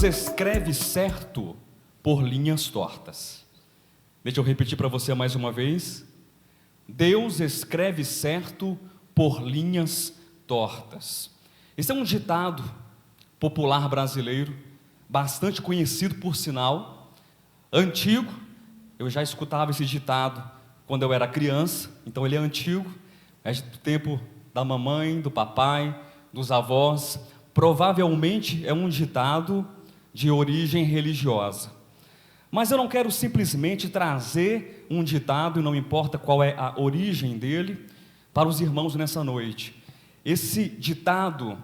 Deus escreve certo por linhas tortas. Deixa eu repetir para você mais uma vez. Deus escreve certo por linhas tortas. Esse é um ditado popular brasileiro, bastante conhecido por sinal, antigo. Eu já escutava esse ditado quando eu era criança, então ele é antigo, é do tempo da mamãe, do papai, dos avós. Provavelmente é um ditado de origem religiosa. Mas eu não quero simplesmente trazer um ditado, e não importa qual é a origem dele, para os irmãos nessa noite. Esse ditado,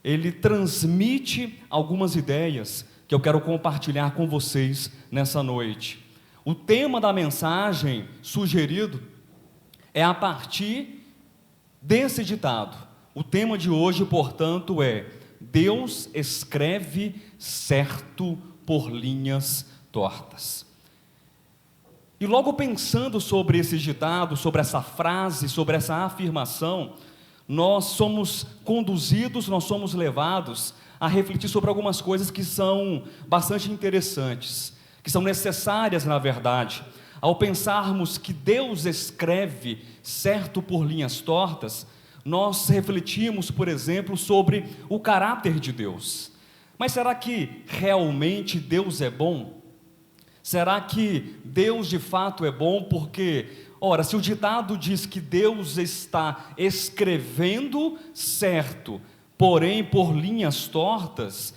ele transmite algumas ideias que eu quero compartilhar com vocês nessa noite. O tema da mensagem sugerido é a partir desse ditado. O tema de hoje, portanto, é: Deus escreve certo por linhas tortas. E logo pensando sobre esse ditado, sobre essa frase, sobre essa afirmação, nós somos conduzidos, nós somos levados a refletir sobre algumas coisas que são bastante interessantes, que são necessárias, na verdade. Ao pensarmos que Deus escreve certo por linhas tortas, nós refletimos, por exemplo, sobre o caráter de Deus. Mas será que realmente Deus é bom? Será que Deus de fato é bom? Porque, ora, se o ditado diz que Deus está escrevendo certo, porém por linhas tortas,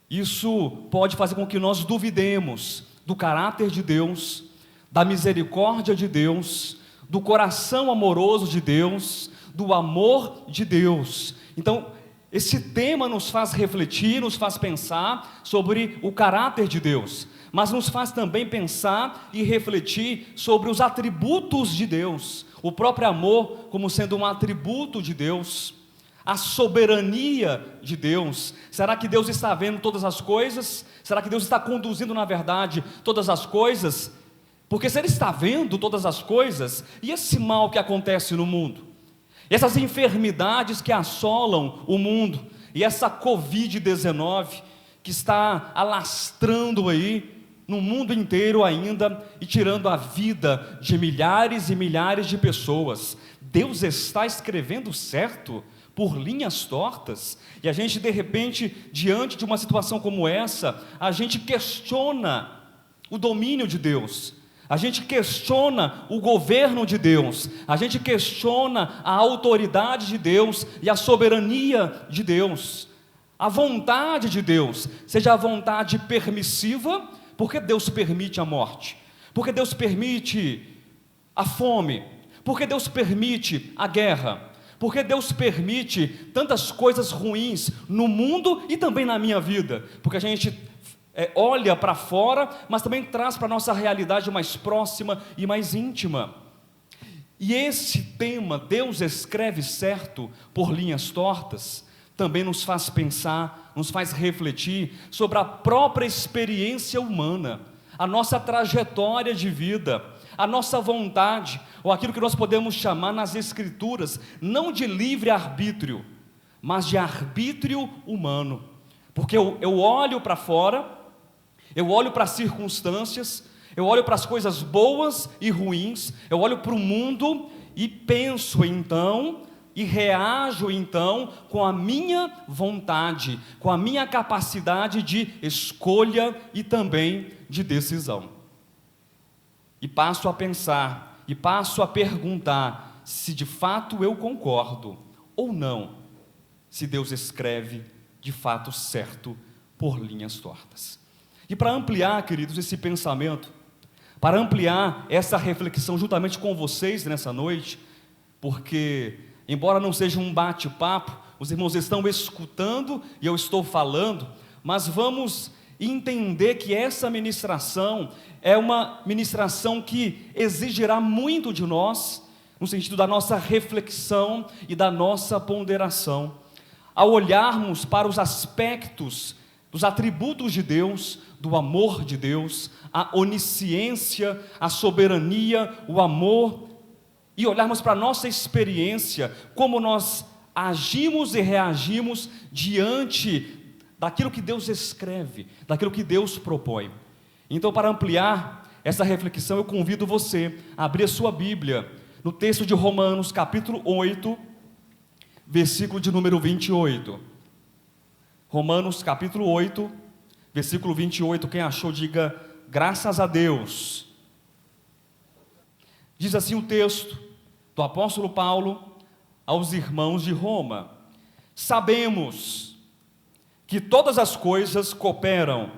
isso pode fazer com que nós duvidemos do caráter de Deus, da misericórdia de Deus, do coração amoroso de Deus, do amor de Deus. Então, esse tema nos faz refletir, nos faz pensar sobre o caráter de Deus, mas nos faz também pensar e refletir sobre os atributos de Deus, o próprio amor como sendo um atributo de Deus, a soberania de Deus. Será que Deus está vendo todas as coisas? Será que Deus está conduzindo, na verdade, todas as coisas? Porque se Ele está vendo todas as coisas, e esse mal que acontece no mundo? Essas enfermidades que assolam o mundo, e essa Covid-19 que está alastrando aí no mundo inteiro ainda e tirando a vida de milhares e milhares de pessoas. Deus está escrevendo certo por linhas tortas? E a gente, de repente, diante de uma situação como essa, a gente questiona o domínio de Deus, a gente questiona o governo de Deus, a gente questiona a autoridade de Deus e a soberania de Deus, a vontade de Deus, seja a vontade permissiva. Porque Deus permite a morte? Porque Deus permite a fome? Porque Deus permite a guerra? Porque Deus permite tantas coisas ruins no mundo e também na minha vida? Porque a gente olha para fora, mas também traz para a nossa realidade mais próxima e mais íntima. E esse tema, Deus escreve certo por linhas tortas, também nos faz pensar, nos faz refletir sobre a própria experiência humana, a nossa trajetória de vida, a nossa vontade, ou aquilo que nós podemos chamar nas Escrituras, não de livre-arbítrio, mas de arbítrio humano. Porque eu olho para fora, eu olho para as circunstâncias, eu olho para as coisas boas e ruins, eu olho para o mundo e penso então, e reajo então com a minha vontade, com a minha capacidade de escolha e também de decisão. E passo a pensar, e passo a perguntar se de fato eu concordo ou não, se Deus escreve de fato certo por linhas tortas. E para ampliar, queridos, esse pensamento, para ampliar essa reflexão juntamente com vocês nessa noite, porque embora não seja um bate-papo, os irmãos estão escutando e eu estou falando, mas vamos entender que essa ministração é uma ministração que exigirá muito de nós, no sentido da nossa reflexão e da nossa ponderação, ao olharmos para os aspectos dos atributos de Deus, do amor de Deus, a onisciência, a soberania, o amor, e olharmos para a nossa experiência, como nós agimos e reagimos diante daquilo que Deus escreve, daquilo que Deus propõe. Então, para ampliar essa reflexão, eu convido você a abrir a sua Bíblia no texto de Romanos, capítulo 8, versículo de número 28. Romanos, capítulo 8, versículo 28. Quem achou, diga graças a Deus. Diz assim o texto do apóstolo Paulo aos irmãos de Roma: sabemos que todas as coisas cooperam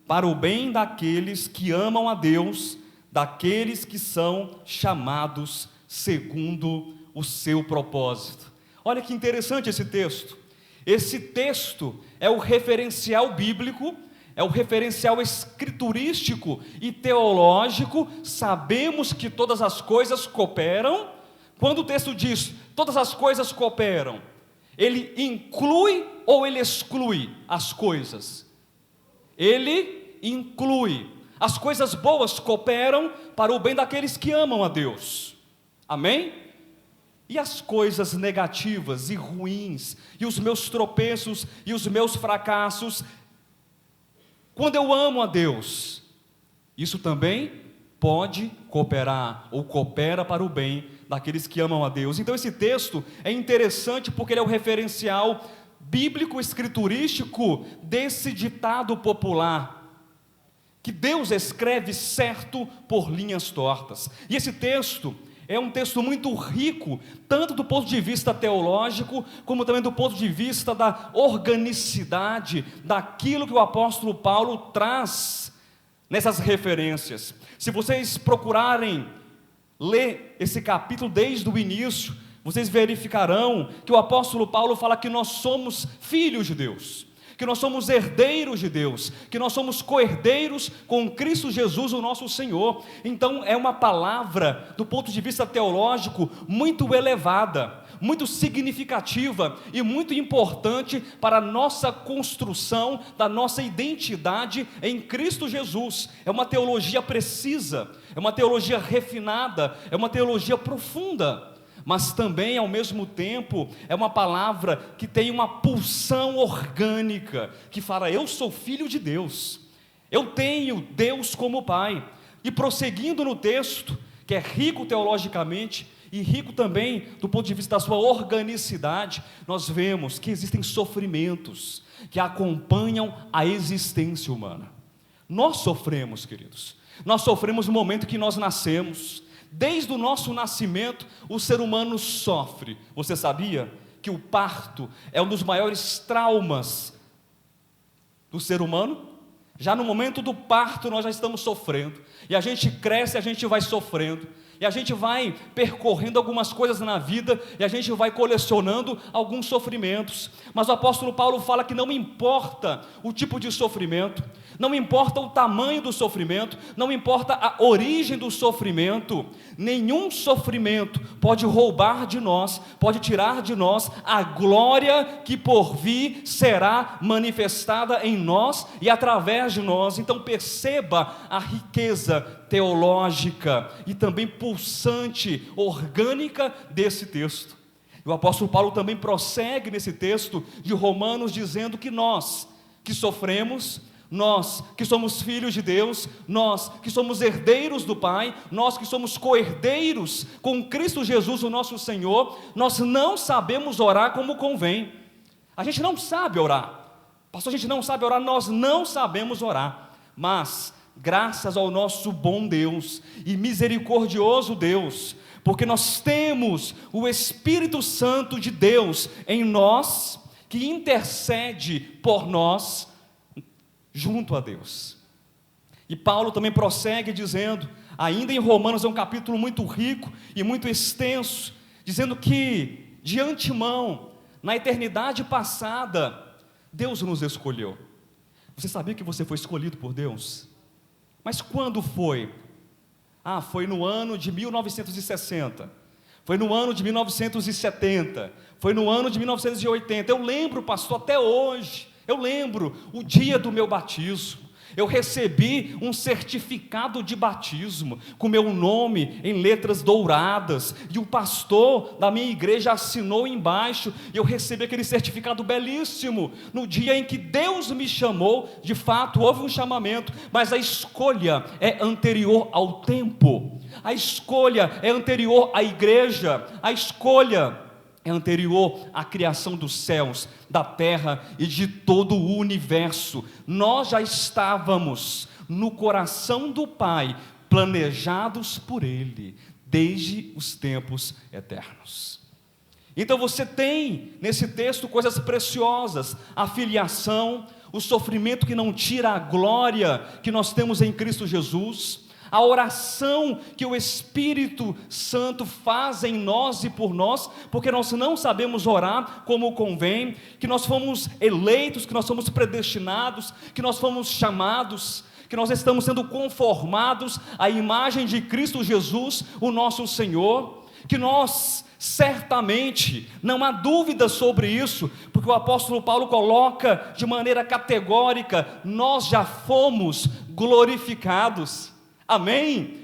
para o bem daqueles que amam a Deus, daqueles que são chamados segundo o seu propósito. Olha que interessante esse texto. Esse texto é o referencial bíblico, é o referencial escriturístico e teológico. Sabemos que todas as coisas cooperam. Quando o texto diz todas as coisas cooperam, ele inclui ou ele exclui as coisas? Ele inclui. As coisas boas cooperam para o bem daqueles que amam a Deus. Amém? E as coisas negativas e ruins, e os meus tropeços e os meus fracassos, quando eu amo a Deus, isso também pode cooperar, ou coopera para o bem daqueles que amam a Deus. Então esse texto é interessante porque ele é o referencial bíblico escriturístico desse ditado popular, que Deus escreve certo por linhas tortas. E esse texto é um texto muito rico, tanto do ponto de vista teológico, como também do ponto de vista da organicidade, daquilo que o apóstolo Paulo traz nessas referências. Se vocês procurarem ler esse capítulo desde o início, vocês verificarão que o apóstolo Paulo fala que nós somos filhos de Deus, que nós somos herdeiros de Deus, que nós somos co-herdeiros com Cristo Jesus, o nosso Senhor. Então é uma palavra, do ponto de vista teológico, muito elevada, muito significativa e muito importante para a nossa construção da nossa identidade em Cristo Jesus. É uma teologia precisa, é uma teologia refinada, é uma teologia profunda, mas também, ao mesmo tempo, é uma palavra que tem uma pulsão orgânica, que fala: eu sou filho de Deus, eu tenho Deus como Pai. E prosseguindo no texto, que é rico teologicamente, e rico também do ponto de vista da sua organicidade, nós vemos que existem sofrimentos que acompanham a existência humana. Nós sofremos, queridos, nós sofremos no momento que nós nascemos. Desde o nosso nascimento, o ser humano sofre. Você sabia que o parto é um dos maiores traumas do ser humano? Já no momento do parto nós já estamos sofrendo, e a gente cresce, a gente vai sofrendo, e a gente vai percorrendo algumas coisas na vida, e a gente vai colecionando alguns sofrimentos. Mas o apóstolo Paulo fala que não importa o tipo de sofrimento, não importa o tamanho do sofrimento, não importa a origem do sofrimento, nenhum sofrimento pode roubar de nós, pode tirar de nós a glória que por vir será manifestada em nós e através de nós. Então perceba a riqueza teológica e também pulsante, orgânica desse texto. E o apóstolo Paulo também prossegue nesse texto de Romanos dizendo que nós que sofremos, nós que somos filhos de Deus, nós que somos herdeiros do Pai, nós que somos co-herdeiros com Cristo Jesus, o nosso Senhor, nós não sabemos orar como convém. A gente não sabe orar. Pastor, a gente não sabe orar, nós não sabemos orar. Mas graças ao nosso bom Deus e misericordioso Deus, porque nós temos o Espírito Santo de Deus em nós, que intercede por nós junto a Deus. E Paulo também prossegue dizendo, ainda em Romanos, é um capítulo muito rico e muito extenso, dizendo que de antemão, na eternidade passada, Deus nos escolheu. Você sabia que você foi escolhido por Deus? Mas quando foi? Foi no ano de 1960, foi no ano de 1970, foi no ano de 1980, eu lembro, pastor, até hoje, eu lembro o dia do meu batismo, Eu recebi um certificado de batismo, com meu nome em letras douradas, e o pastor da minha igreja assinou embaixo, e eu recebi aquele certificado belíssimo. No dia em que Deus me chamou, de fato houve um chamamento, mas a escolha é anterior ao tempo, a escolha é anterior à igreja, a escolha é anterior à criação dos céus, da terra e de todo o universo. Nós já estávamos no coração do Pai, planejados por Ele, desde os tempos eternos. Então você tem nesse texto coisas preciosas: a filiação, o sofrimento que não tira a glória que nós temos em Cristo Jesus, a oração que o Espírito Santo faz em nós e por nós, porque nós não sabemos orar como convém, que nós fomos eleitos, que nós somos predestinados, que nós fomos chamados, que nós estamos sendo conformados à imagem de Cristo Jesus, o nosso Senhor, que nós certamente, não há dúvida sobre isso, porque o apóstolo Paulo coloca de maneira categórica: nós já fomos glorificados. Amém?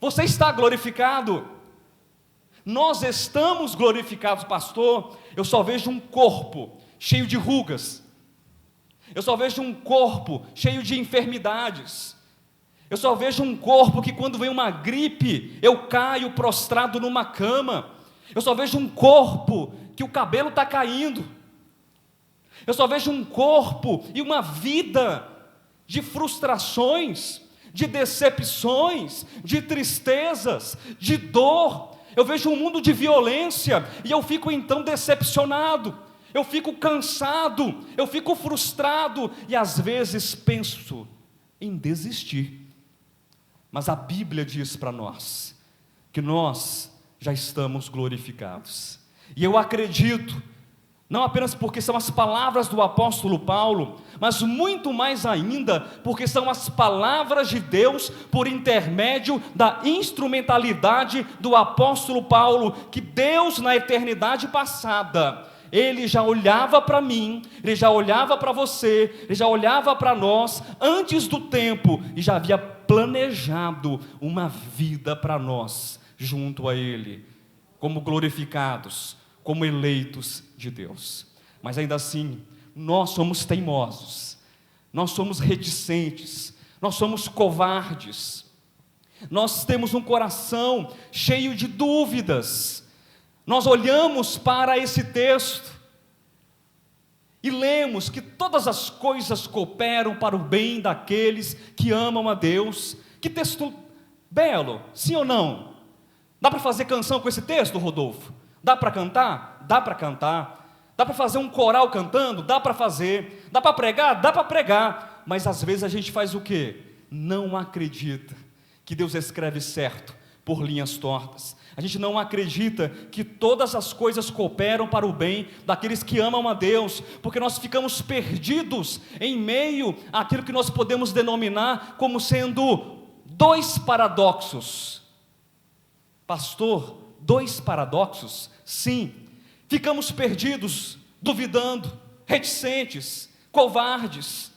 Você está glorificado? Nós estamos glorificados, pastor. Eu só vejo um corpo cheio de rugas, eu só vejo um corpo cheio de enfermidades, eu só vejo um corpo que quando vem uma gripe, eu caio prostrado numa cama, eu só vejo um corpo que o cabelo está caindo, eu só vejo um corpo e uma vida de frustrações, de decepções, de tristezas, de dor. Eu vejo um mundo de violência, e eu fico então decepcionado, eu fico cansado, eu fico frustrado, e às vezes penso em desistir. Mas a Bíblia diz para nós, que nós já estamos glorificados, e eu acredito, não apenas porque são as palavras do apóstolo Paulo, mas muito mais ainda, porque são as palavras de Deus, por intermédio da instrumentalidade do apóstolo Paulo, que Deus na eternidade passada, Ele já olhava para mim, Ele já olhava para você, Ele já olhava para nós, antes do tempo, e já havia planejado uma vida para nós, junto a Ele, como glorificados, como eleitos de Deus. Mas ainda assim, nós somos teimosos, nós somos reticentes, nós somos covardes, nós temos um coração cheio de dúvidas. Nós olhamos para esse texto e lemos que todas as coisas cooperam para o bem daqueles que amam a Deus. Que texto belo, sim ou não? Dá para fazer canção com esse texto, Rodolfo? Dá para cantar? Dá para cantar. Dá para fazer um coral cantando? Dá para fazer. Dá para pregar? Dá para pregar. Mas às vezes a gente faz o quê? Não acredita que Deus escreve certo por linhas tortas. A gente não acredita que todas as coisas cooperam para o bem daqueles que amam a Deus, porque nós ficamos perdidos em meio àquilo que nós podemos denominar como sendo dois paradoxos. Pastor, dois paradoxos? Sim, ficamos perdidos, duvidando, reticentes, covardes.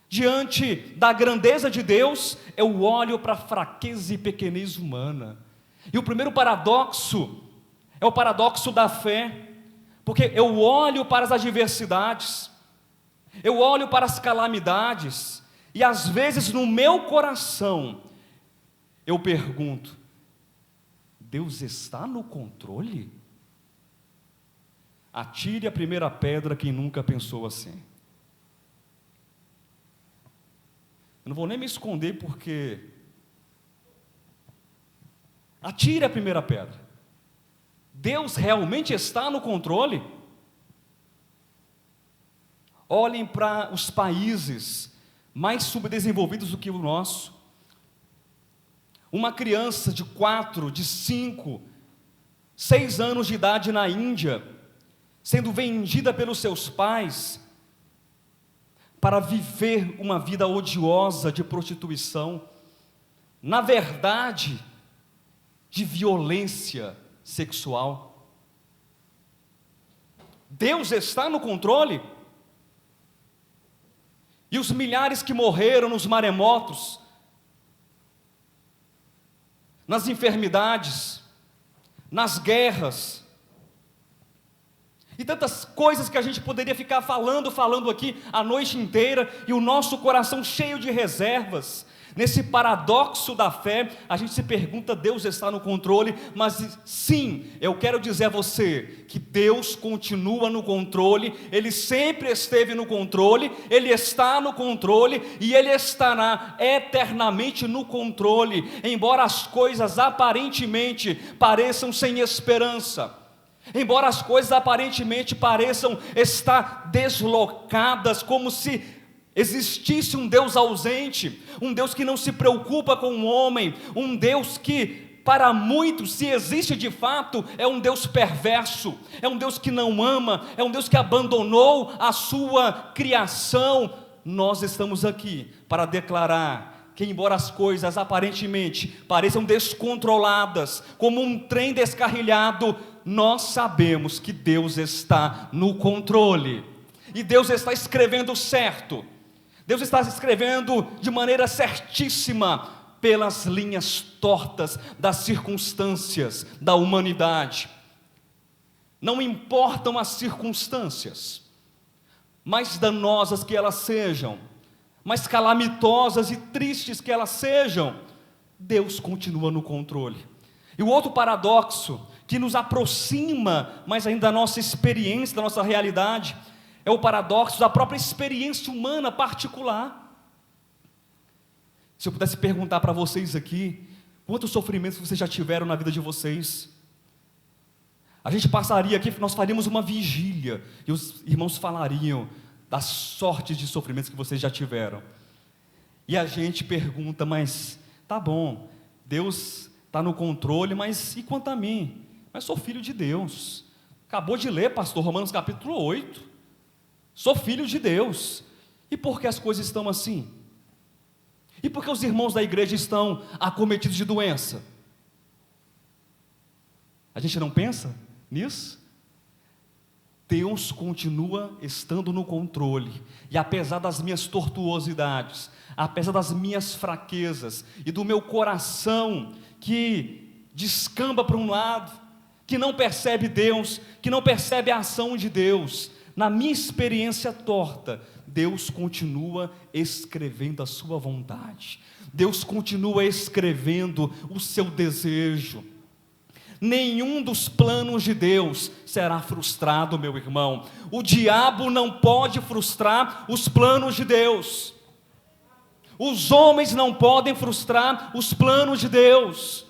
Diante da grandeza de Deus, eu olho para a fraqueza e pequenez humana. E o primeiro paradoxo é o paradoxo da fé, porque eu olho para as adversidades, eu olho para as calamidades, e às vezes no meu coração eu pergunto: Deus está no controle? Atire a primeira pedra quem nunca pensou assim. Eu não vou nem me esconder, porque atire a primeira pedra. Deus realmente está no controle? Olhem para os países mais subdesenvolvidos do que o nosso. Uma criança de 4, de 5, 6 anos de idade na Índia, sendo vendida pelos seus pais para viver uma vida odiosa de prostituição, na verdade, de violência sexual. Deus está no controle? E os milhares que morreram nos maremotos, nas enfermidades, nas guerras, e tantas coisas que a gente poderia ficar falando aqui a noite inteira, e o nosso coração cheio de reservas. Nesse paradoxo da fé, a gente se pergunta: Deus está no controle? Mas sim, eu quero dizer a você que Deus continua no controle, Ele sempre esteve no controle, Ele está no controle e Ele estará eternamente no controle, embora as coisas aparentemente pareçam sem esperança, embora as coisas aparentemente pareçam estar deslocadas, como se existisse um Deus ausente, um Deus que não se preocupa com o homem, um Deus que, para muitos, se existe de fato, é um Deus perverso, é um Deus que não ama, é um Deus que abandonou a sua criação. Nós estamos aqui para declarar que, embora as coisas aparentemente pareçam descontroladas, como um trem descarrilhado, nós sabemos que Deus está no controle, e Deus está escrevendo certo. Deus está escrevendo de maneira certíssima pelas linhas tortas das circunstâncias da humanidade. Não importam as circunstâncias, mais danosas que elas sejam, mais calamitosas e tristes que elas sejam, Deus continua no controle. E o outro paradoxo que nos aproxima mais ainda da nossa experiência, da nossa realidade, é o paradoxo da própria experiência humana particular. Se eu pudesse perguntar para vocês aqui, quantos sofrimentos vocês já tiveram na vida de vocês? A gente passaria aqui, nós faríamos uma vigília, e os irmãos falariam das sortes de sofrimentos que vocês já tiveram. E a gente pergunta: mas tá bom, Deus está no controle, mas e quanto a mim? Mas sou filho de Deus. Acabou de ler, pastor, Romanos capítulo 8. Sou filho de Deus. E por que as coisas estão assim? E por que os irmãos da igreja estão acometidos de doença? A gente não pensa nisso? Deus continua estando no controle. E apesar das minhas tortuosidades, apesar das minhas fraquezas e do meu coração que descamba para um lado, que não percebe Deus, que não percebe a ação de Deus, na minha experiência torta, Deus continua escrevendo a sua vontade, Deus continua escrevendo o seu desejo. Nenhum dos planos de Deus será frustrado, meu irmão. O diabo não pode frustrar os planos de Deus. Os homens não podem frustrar os planos de Deus.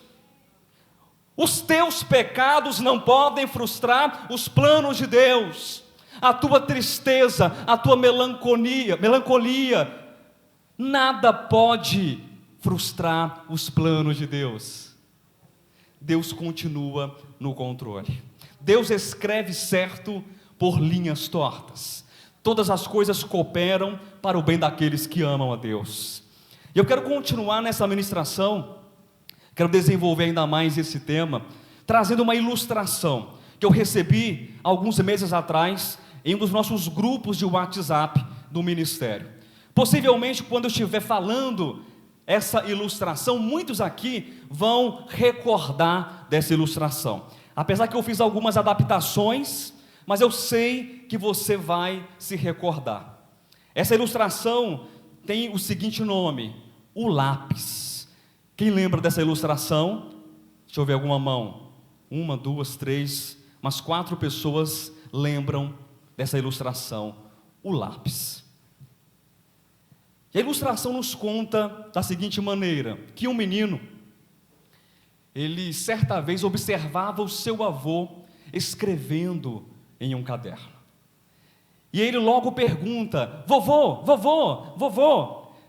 Os teus pecados não podem frustrar os planos de Deus. A tua tristeza, a tua melancolia, nada pode frustrar os planos de Deus. Deus continua no controle. Deus escreve certo por linhas tortas. Todas as coisas cooperam para o bem daqueles que amam a Deus. E eu quero continuar nessa ministração, quero desenvolver ainda mais esse tema, trazendo uma ilustração que eu recebi alguns meses atrás em um dos nossos grupos de WhatsApp do ministério. Possivelmente, quando eu estiver falando essa ilustração, muitos aqui vão recordar dessa ilustração. Apesar que eu fiz algumas adaptações, mas eu sei que você vai se recordar. Essa ilustração tem o seguinte nome: o lápis. Quem lembra dessa ilustração? Deixa eu ver alguma mão. 1, 2, 3, umas 4 pessoas lembram dessa ilustração, o lápis. E a ilustração nos conta da seguinte maneira, que um menino, ele certa vez observava o seu avô escrevendo em um caderno. E ele logo pergunta: vovô,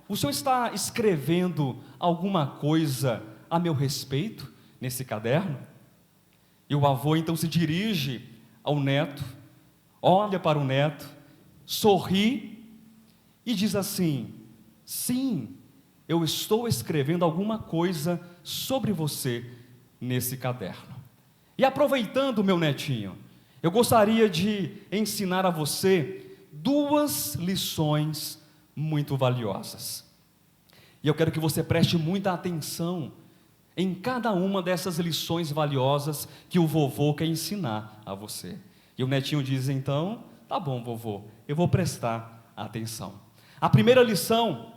o senhor está escrevendo alguma coisa a meu respeito nesse caderno? E o avô então se dirige ao neto, olha para o neto, sorri e diz assim: sim, eu estou escrevendo alguma coisa sobre você nesse caderno. E aproveitando, meu netinho, eu gostaria de ensinar a você 2 lições muito valiosas. E eu quero que você preste muita atenção em cada uma dessas lições valiosas que o vovô quer ensinar a você. E o netinho diz então: tá bom, vovô, eu vou prestar atenção. A primeira lição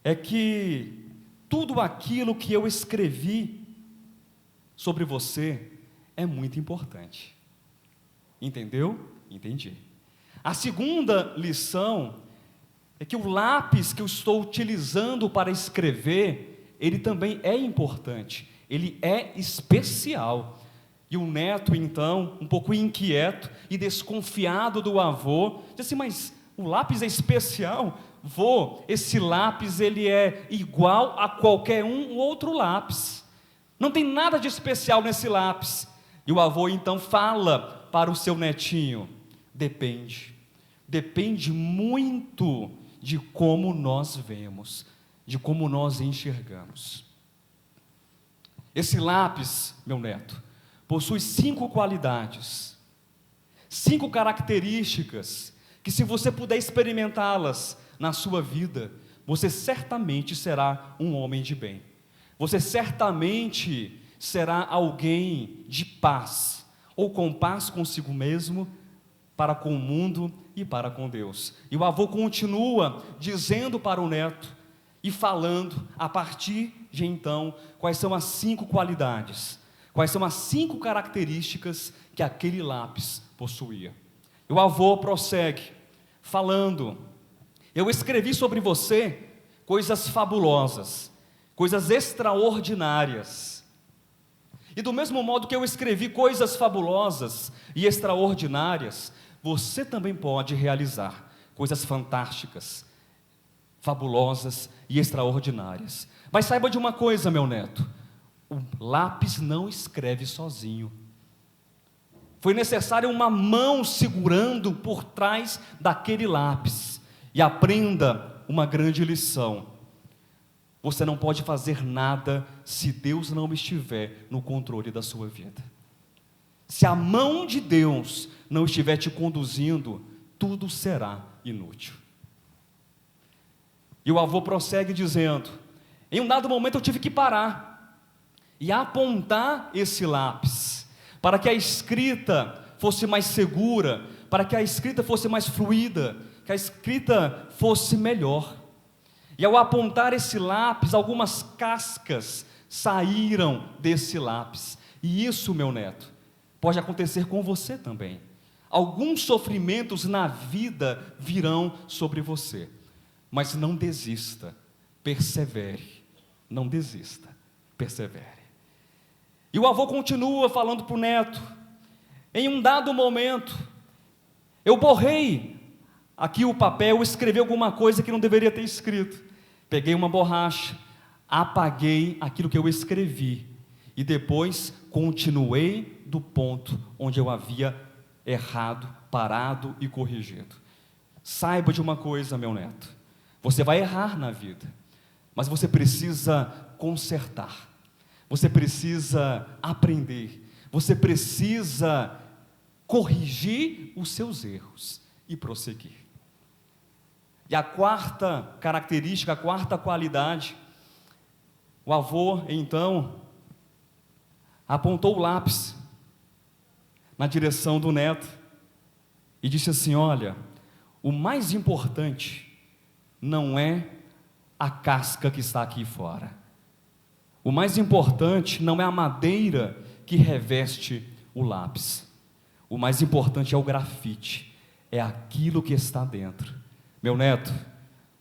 é que tudo aquilo que eu escrevi sobre você é muito importante. Entendeu? Entendi. A segunda lição é que o lápis que eu estou utilizando para escrever, ele também é importante, ele é especial. E o neto, então, um pouco inquieto e desconfiado do avô, disse assim: mas o lápis é especial? Vô, esse lápis ele é igual a qualquer um outro lápis. Não tem nada de especial nesse lápis. E o avô então fala para o seu netinho: depende muito de como nós vemos, de como nós enxergamos. Esse lápis, meu neto, possui 5 qualidades, 5 características, que se você puder experimentá-las na sua vida, você certamente será um homem de bem. Você certamente será alguém de paz, ou com paz consigo mesmo, para com o mundo e para com Deus. E o avô continua dizendo para o neto e falando a partir de então quais são as 5 qualidades, quais são as 5 características que aquele lápis possuía. E o avô prossegue falando: eu escrevi sobre você coisas fabulosas, coisas extraordinárias. E do mesmo modo que eu escrevi coisas fabulosas e extraordinárias, você também pode realizar coisas fantásticas, fabulosas e extraordinárias. Mas saiba de uma coisa, meu neto: o lápis não escreve sozinho. Foi necessário uma mão segurando por trás daquele lápis. E aprenda uma grande lição: você não pode fazer nada se Deus não estiver no controle da sua vida. Se a mão de Deus não estiver te conduzindo, tudo será inútil. E o avô prossegue dizendo: em um dado momento eu tive que parar e apontar esse lápis, para que a escrita fosse mais segura, para que a escrita fosse mais fluida, que a escrita fosse melhor. E ao apontar esse lápis, algumas cascas saíram desse lápis. E isso, meu neto, pode acontecer com você também. Alguns sofrimentos na vida virão sobre você, mas não desista, persevere, não desista, persevere. E o avô continua falando para o neto: em um dado momento, eu borrei aqui o papel, escrevi alguma coisa que não deveria ter escrito. Peguei uma borracha, apaguei aquilo que eu escrevi e depois continuei do ponto onde eu havia errado, parado e corrigido. Saiba de uma coisa, meu neto: você vai errar na vida, mas você precisa consertar, você precisa aprender, você precisa corrigir os seus erros e prosseguir. E a quarta característica, a quarta qualidade, o avô então apontou o lápis na direção do neto e disse assim: olha, o mais importante não é a casca que está aqui fora, o mais importante não é a madeira que reveste o lápis, o mais importante é o grafite, é aquilo que está dentro. Meu neto,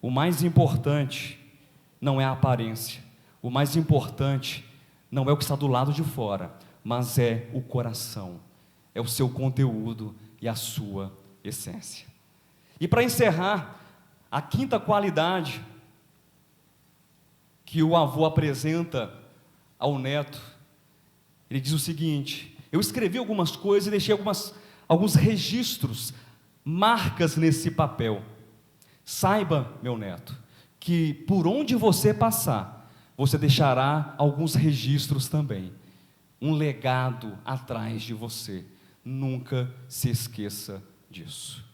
o mais importante não é a aparência, o mais importante não é o que está do lado de fora, mas é o coração, é o seu conteúdo e a sua essência. E para encerrar, a quinta qualidade que o avô apresenta ao neto, ele diz o seguinte: eu escrevi algumas coisas e deixei alguns registros, marcas nesse papel. Saiba, meu neto, que por onde você passar, você deixará alguns registros também, um legado atrás de você. Nunca se esqueça disso.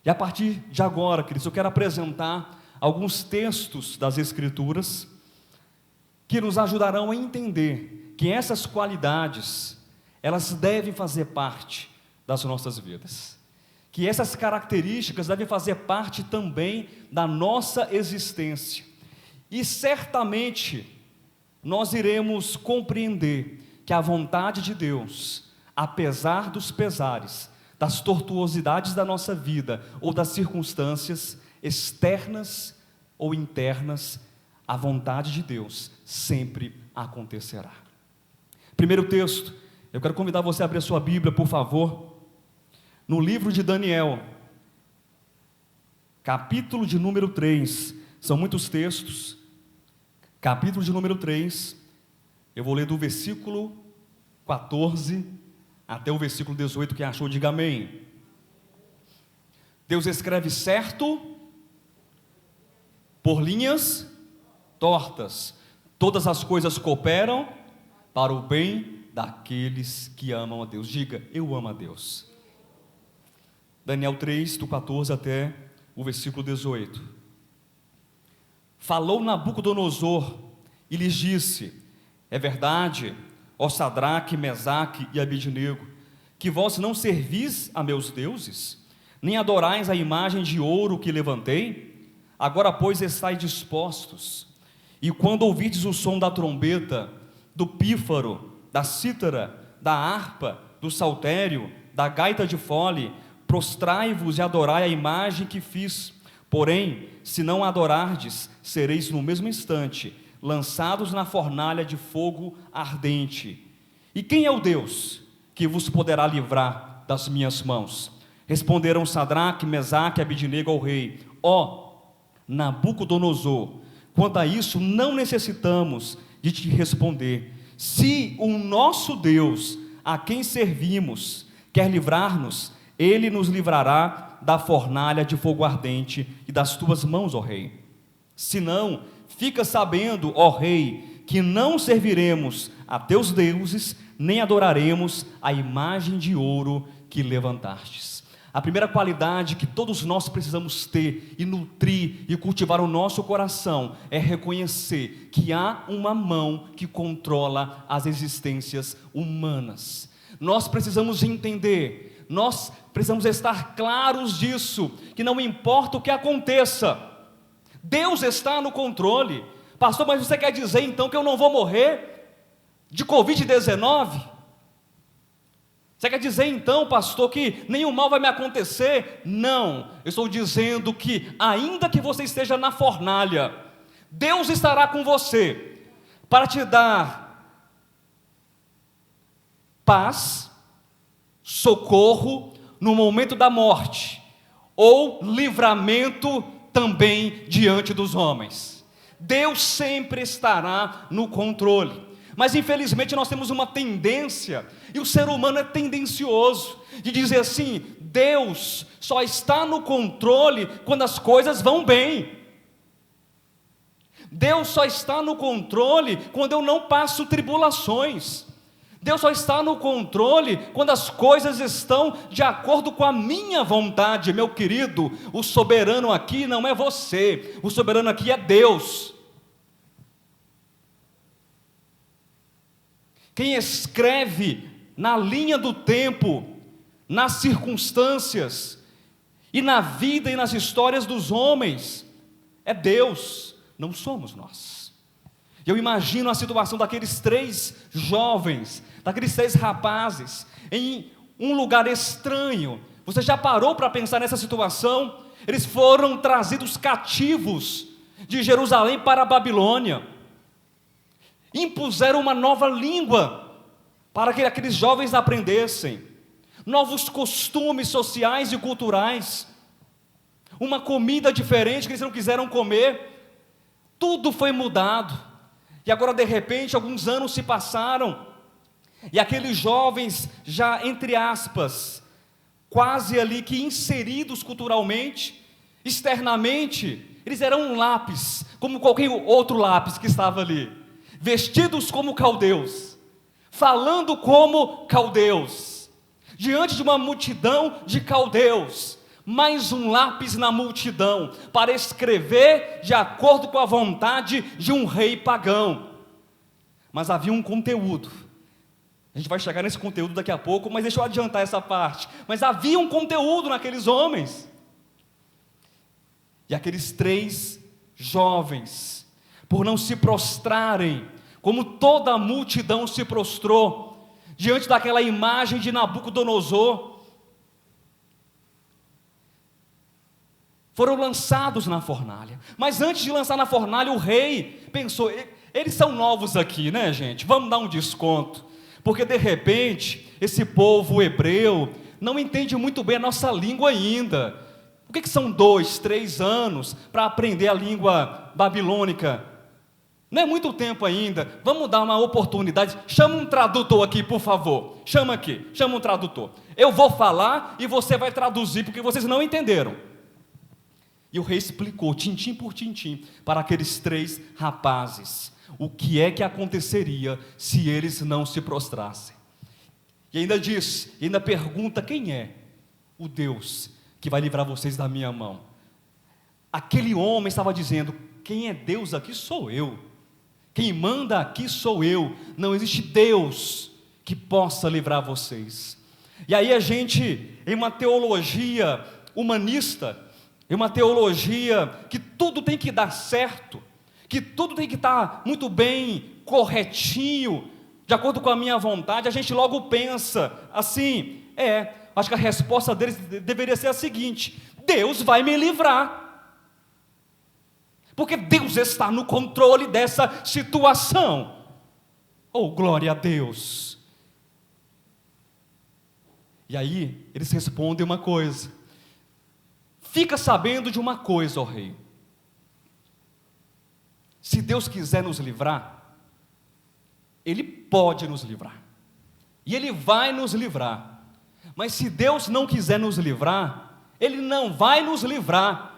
E a partir de agora, queridos, eu quero apresentar alguns textos das Escrituras que nos ajudarão a entender que essas qualidades, elas devem fazer parte das nossas vidas. Que essas características devem fazer parte também da nossa existência. E certamente nós iremos compreender que a vontade de Deus, apesar dos pesares, das tortuosidades da nossa vida ou das circunstâncias externas ou internas, a vontade de Deus sempre acontecerá. Primeiro texto, eu quero convidar você a abrir a sua Bíblia, por favor, no livro de Daniel, capítulo de número 3, são muitos textos, capítulo de número 3, eu vou ler do versículo 14 até o versículo 18, quem achou, diga amém. Deus escreve certo por linhas tortas, todas as coisas cooperam para o bem daqueles que amam a Deus. Diga, eu amo a Deus. Daniel 3, do 14 até o versículo 18. Falou Nabucodonosor e lhes disse: é verdade, ó Sadraque, Mesaque e Abednego, que vós não servis a meus deuses, nem adorais a imagem de ouro que levantei? Agora, pois, estáis dispostos, e quando ouvides o som da trombeta, do pífaro, da cítara, da harpa, do saltério, da gaita de fole, prostrai-vos e adorai a imagem que fiz. Porém, se não a adorardes, sereis no mesmo instante lançados na fornalha de fogo ardente. E quem é o Deus que vos poderá livrar das minhas mãos? Responderam Sadraque, Mesaque e Abednego ao rei: ó Nabucodonosor, quanto a isso não necessitamos de te responder. Se o nosso Deus, a quem servimos, quer livrar-nos, ele nos livrará da fornalha de fogo ardente e das tuas mãos, ó rei. Se não, fica sabendo, ó rei, que não serviremos a teus deuses, nem adoraremos a imagem de ouro que levantastes. A primeira qualidade que todos nós precisamos ter e nutrir e cultivar o nosso coração é reconhecer que há uma mão que controla as existências humanas. Nós precisamos entender, nós precisamos estar claros disso, que não importa o que aconteça, Deus está no controle. Pastor, mas você quer dizer então que eu não vou morrer de Covid-19? Você quer dizer então, pastor, que nenhum mal vai me acontecer? Não, eu estou dizendo que ainda que você esteja na fornalha, Deus estará com você, para te dar paz, socorro no momento da morte, ou livramento também diante dos homens. Deus sempre estará no controle. Mas infelizmente nós temos uma tendência, e o ser humano é tendencioso, de dizer assim: Deus só está no controle quando as coisas vão bem. Deus só está no controle quando eu não passo tribulações. Deus só está no controle quando as coisas estão de acordo com a minha vontade. Meu querido, o soberano aqui não é você, o soberano aqui é Deus. Quem escreve na linha do tempo, nas circunstâncias, e na vida e nas histórias dos homens, é Deus, não somos nós. Eu imagino a situação daqueles 3 jovens, daqueles 3 rapazes, em um lugar estranho. Você já parou para pensar nessa situação? Eles foram trazidos cativos de Jerusalém para a Babilônia. Impuseram uma nova língua para que aqueles jovens aprendessem, novos costumes sociais e culturais, uma comida diferente que eles não quiseram comer. Tudo foi mudado. E agora de repente alguns anos se passaram, e aqueles jovens já, entre aspas, quase ali que inseridos culturalmente, externamente, eles eram um lápis, como qualquer outro lápis que estava ali, vestidos como caldeus, falando como caldeus, diante de uma multidão de caldeus, mais um lápis na multidão, para escrever de acordo com a vontade de um rei pagão. Mas havia um conteúdo. A gente vai chegar nesse conteúdo daqui a pouco, mas deixa eu adiantar essa parte. Mas havia um conteúdo naqueles homens. E aqueles 3 jovens, por não se prostrarem, como toda a multidão se prostrou, diante daquela imagem de Nabucodonosor, foram lançados na fornalha. Mas antes de lançar na fornalha, o rei pensou: eles são novos aqui, né, gente? Vamos dar um desconto. Porque de repente, esse povo hebreu não entende muito bem a nossa língua ainda. Por que são 2, 3 anos para aprender a língua babilônica? Não é muito tempo ainda. Vamos dar uma oportunidade. Chama um tradutor aqui, por favor. Chama aqui, chama um tradutor. Eu vou falar e você vai traduzir, porque vocês não entenderam. E o rei explicou, tintim por tintim, para aqueles 3 rapazes, o que é que aconteceria se eles não se prostrassem. E ainda diz, ainda pergunta: quem é o Deus que vai livrar vocês da minha mão? Aquele homem estava dizendo: quem é Deus aqui sou eu. Quem manda aqui sou eu. Não existe Deus que possa livrar vocês. E aí a gente, em uma teologia humanista, em uma teologia que tudo tem que dar certo, que tudo tem que estar muito bem, corretinho, de acordo com a minha vontade, a gente logo pensa assim: acho que a resposta deles deveria ser a seguinte: Deus vai me livrar, porque Deus está no controle dessa situação. Oh, glória a Deus! E aí eles respondem uma coisa: fica sabendo de uma coisa, ó rei. Se Deus quiser nos livrar, Ele pode nos livrar, e Ele vai nos livrar. Mas se Deus não quiser nos livrar, Ele não vai nos livrar.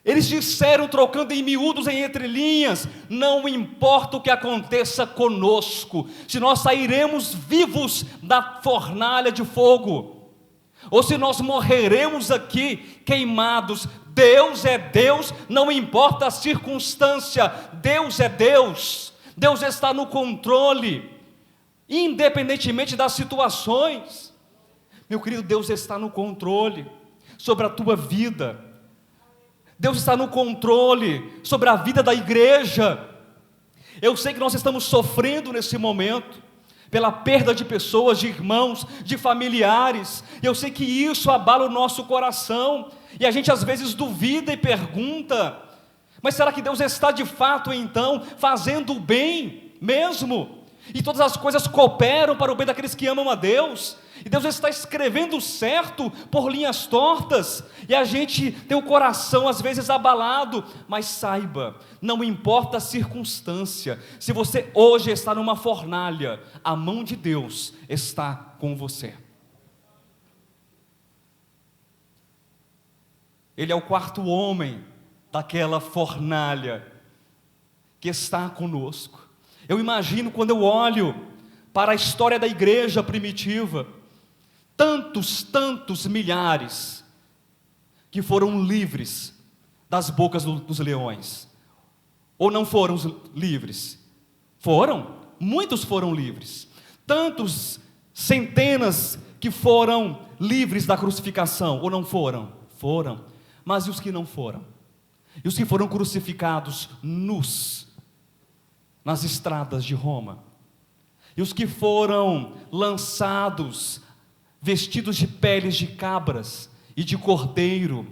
Eles disseram, trocando em miúdos, em entrelinhas: não importa o que aconteça conosco, se nós sairemos vivos da fornalha de fogo, ou se nós morreremos aqui queimados, Deus é Deus, não importa a circunstância, Deus é Deus, Deus está no controle, independentemente das situações. Meu querido, Deus está no controle sobre a tua vida, Deus está no controle sobre a vida da igreja. Eu sei que nós estamos sofrendo nesse momento, pela perda de pessoas, de irmãos, de familiares. Eu sei que isso abala o nosso coração, e a gente às vezes duvida e pergunta: mas será que Deus está de fato então fazendo o bem mesmo? E todas as coisas cooperam para o bem daqueles que amam a Deus, e Deus está escrevendo certo por linhas tortas, e a gente tem o coração às vezes abalado. Mas saiba, não importa a circunstância, se você hoje está numa fornalha, a mão de Deus está com você. Ele é o 4º homem daquela fornalha que está conosco. Eu imagino, quando eu olho para a história da igreja primitiva, tantos milhares que foram livres das bocas dos leões. Ou não foram livres? Foram, muitos foram livres. Tantos centenas que foram livres da crucificação, ou não foram? Foram. Mas e os que não foram? E os que foram crucificados nus nas estradas de Roma? E os que foram lançados, vestidos de peles de cabras e de cordeiro,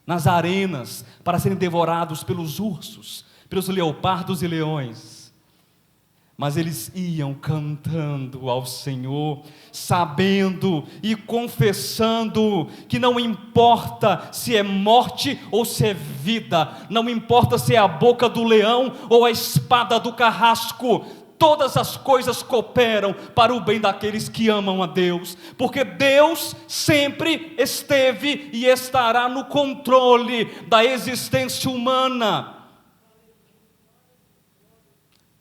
nas arenas, para serem devorados pelos ursos, pelos leopardos e leões? Mas eles iam cantando ao Senhor, sabendo e confessando que não importa se é morte ou se é vida, não importa se é a boca do leão ou a espada do carrasco, todas as coisas cooperam para o bem daqueles que amam a Deus, porque Deus sempre esteve e estará no controle da existência humana.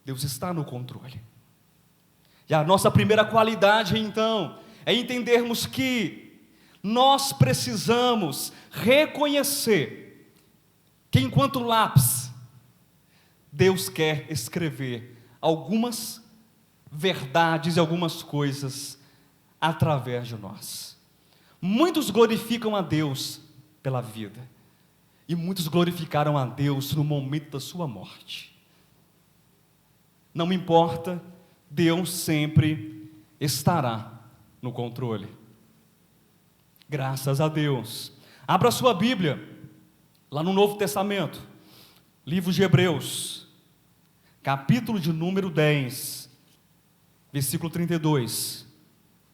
Deus está no controle. E a nossa primeira qualidade, então, é entendermos que Nós precisamos reconhecer que enquanto lápis, Deus quer escrever algumas verdades e algumas coisas através de nós. Muitos glorificam a Deus pela vida, e muitos glorificaram a Deus no momento da sua morte. Não importa, Deus sempre estará no controle. Graças a Deus. Abra sua Bíblia, lá no Novo Testamento, livro de Hebreus, capítulo de número 10, versículo 32.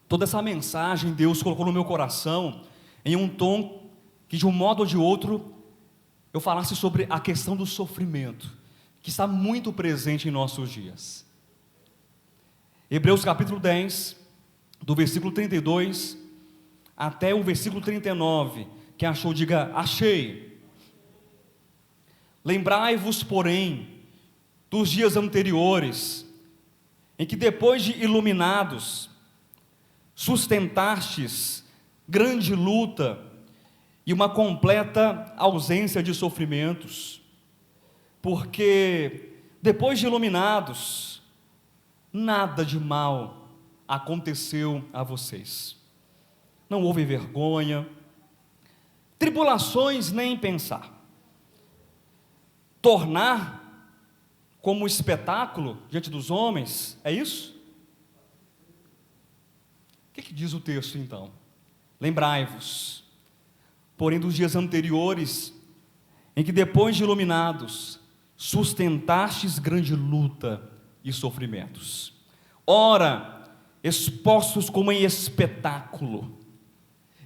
Toda essa mensagem Deus colocou no meu coração em um tom que, de um modo ou de outro, eu falasse sobre a questão do sofrimento, que está muito presente em nossos dias. Hebreus capítulo 10, do versículo 32 até o versículo 39, quem achou, diga, achei. Lembrai-vos, porém, dos dias anteriores, em que depois de iluminados, sustentastes grande luta e uma completa ausência de sofrimentos, porque depois de iluminados, nada de mal aconteceu a vocês. Não houve vergonha, tribulações nem pensar. Tornar como espetáculo diante dos homens, é isso? O que diz o texto então? Lembrai-vos, porém, dos dias anteriores, em que depois de iluminados, sustentastes grande luta e sofrimentos. Ora, expostos como em espetáculo.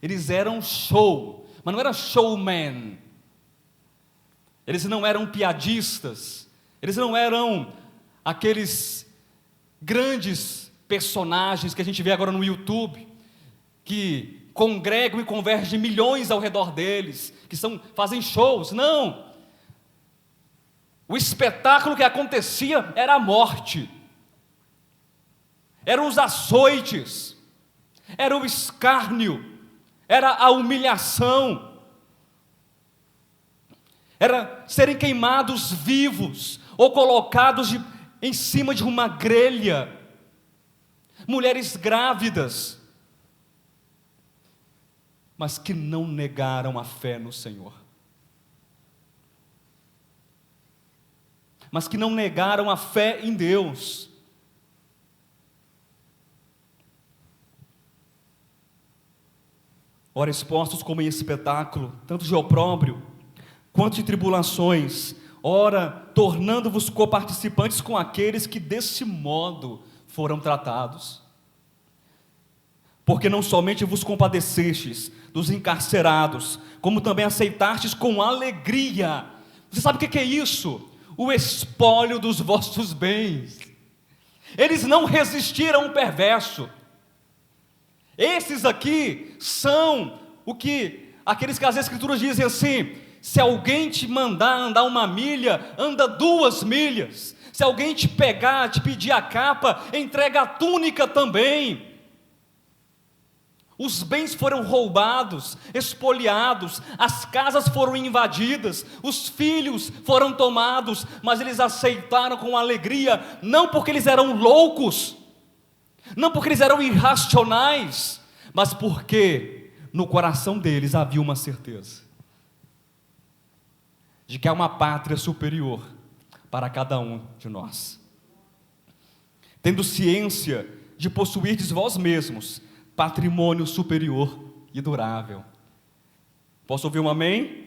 Eles eram show, mas não era showman. Eles não eram piadistas. Eles não eram aqueles grandes personagens que a gente vê agora no YouTube, que congregam e convergem milhões ao redor deles, que fazem shows. Não. O espetáculo que acontecia era a morte, eram os açoites, era o escárnio, era a humilhação, era serem queimados vivos ou colocados em cima de uma grelha, mulheres grávidas, mas que não negaram a fé no Senhor, mas que não negaram a fé em Deus. Ora, expostos como em espetáculo, tanto de opróbrio, quanto de tribulações, ora, tornando-vos coparticipantes com aqueles que desse modo foram tratados. Porque não somente vos compadecestes dos encarcerados, como também aceitastes com alegria. Você sabe o que é isso? O espólio dos vossos bens. Eles não resistiram ao perverso. Esses aqui são aqueles que as Escrituras dizem assim: se alguém te mandar andar 1 milha, anda 2 milhas. Se alguém te pegar, te pedir a capa, entrega a túnica também. Os bens foram roubados, espoliados, as casas foram invadidas, os filhos foram tomados, mas eles aceitaram com alegria, não porque eles eram loucos, não porque eles eram irracionais, mas porque no coração deles havia uma certeza de que há uma pátria superior para cada um de nós. Tendo ciência de possuirdes vós mesmos patrimônio superior e durável. Posso ouvir um amém?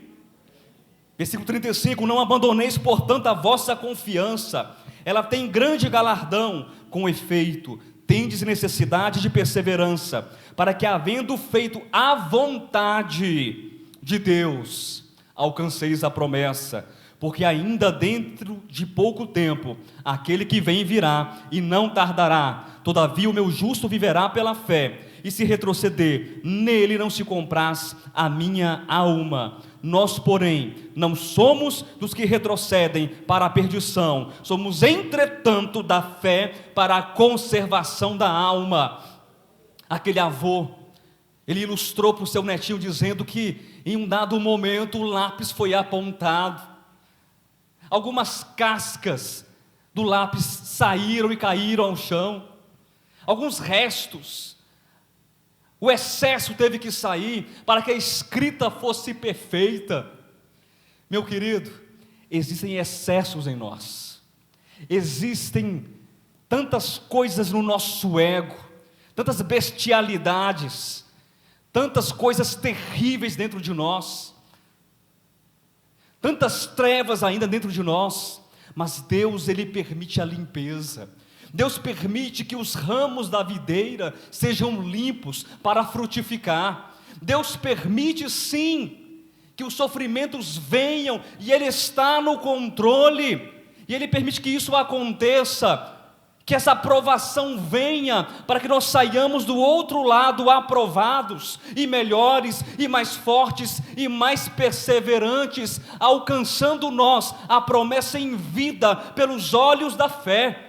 Versículo 35, não abandoneis, portanto, a vossa confiança, ela tem grande galardão, com efeito, tendes necessidade de perseverança, para que, havendo feito a vontade de Deus, alcanceis a promessa, porque ainda dentro de pouco tempo, aquele que vem virá, e não tardará. Todavia o meu justo viverá pela fé, e se retroceder, nele não se compraz a minha alma. Nós, porém, não somos dos que retrocedem para a perdição, somos, entretanto, da fé para a conservação da alma. Aquele avô Ele ilustrou para o seu netinho dizendo que em um dado momento o lápis foi apontado. Algumas cascas do lápis saíram e caíram ao chão. Alguns restos. O excesso teve que sair para que a escrita fosse perfeita. Meu querido, existem excessos em nós. Existem tantas coisas no nosso ego, tantas bestialidades, tantas coisas terríveis dentro de nós, tantas trevas ainda dentro de nós, mas Deus, Ele permite a limpeza. Deus permite que os ramos da videira sejam limpos para frutificar. Deus permite sim que os sofrimentos venham, e Ele está no controle, e Ele permite que isso aconteça, que essa aprovação venha, para que nós saiamos do outro lado aprovados, e melhores, e mais fortes, e mais perseverantes, alcançando nós a promessa em vida, pelos olhos da fé.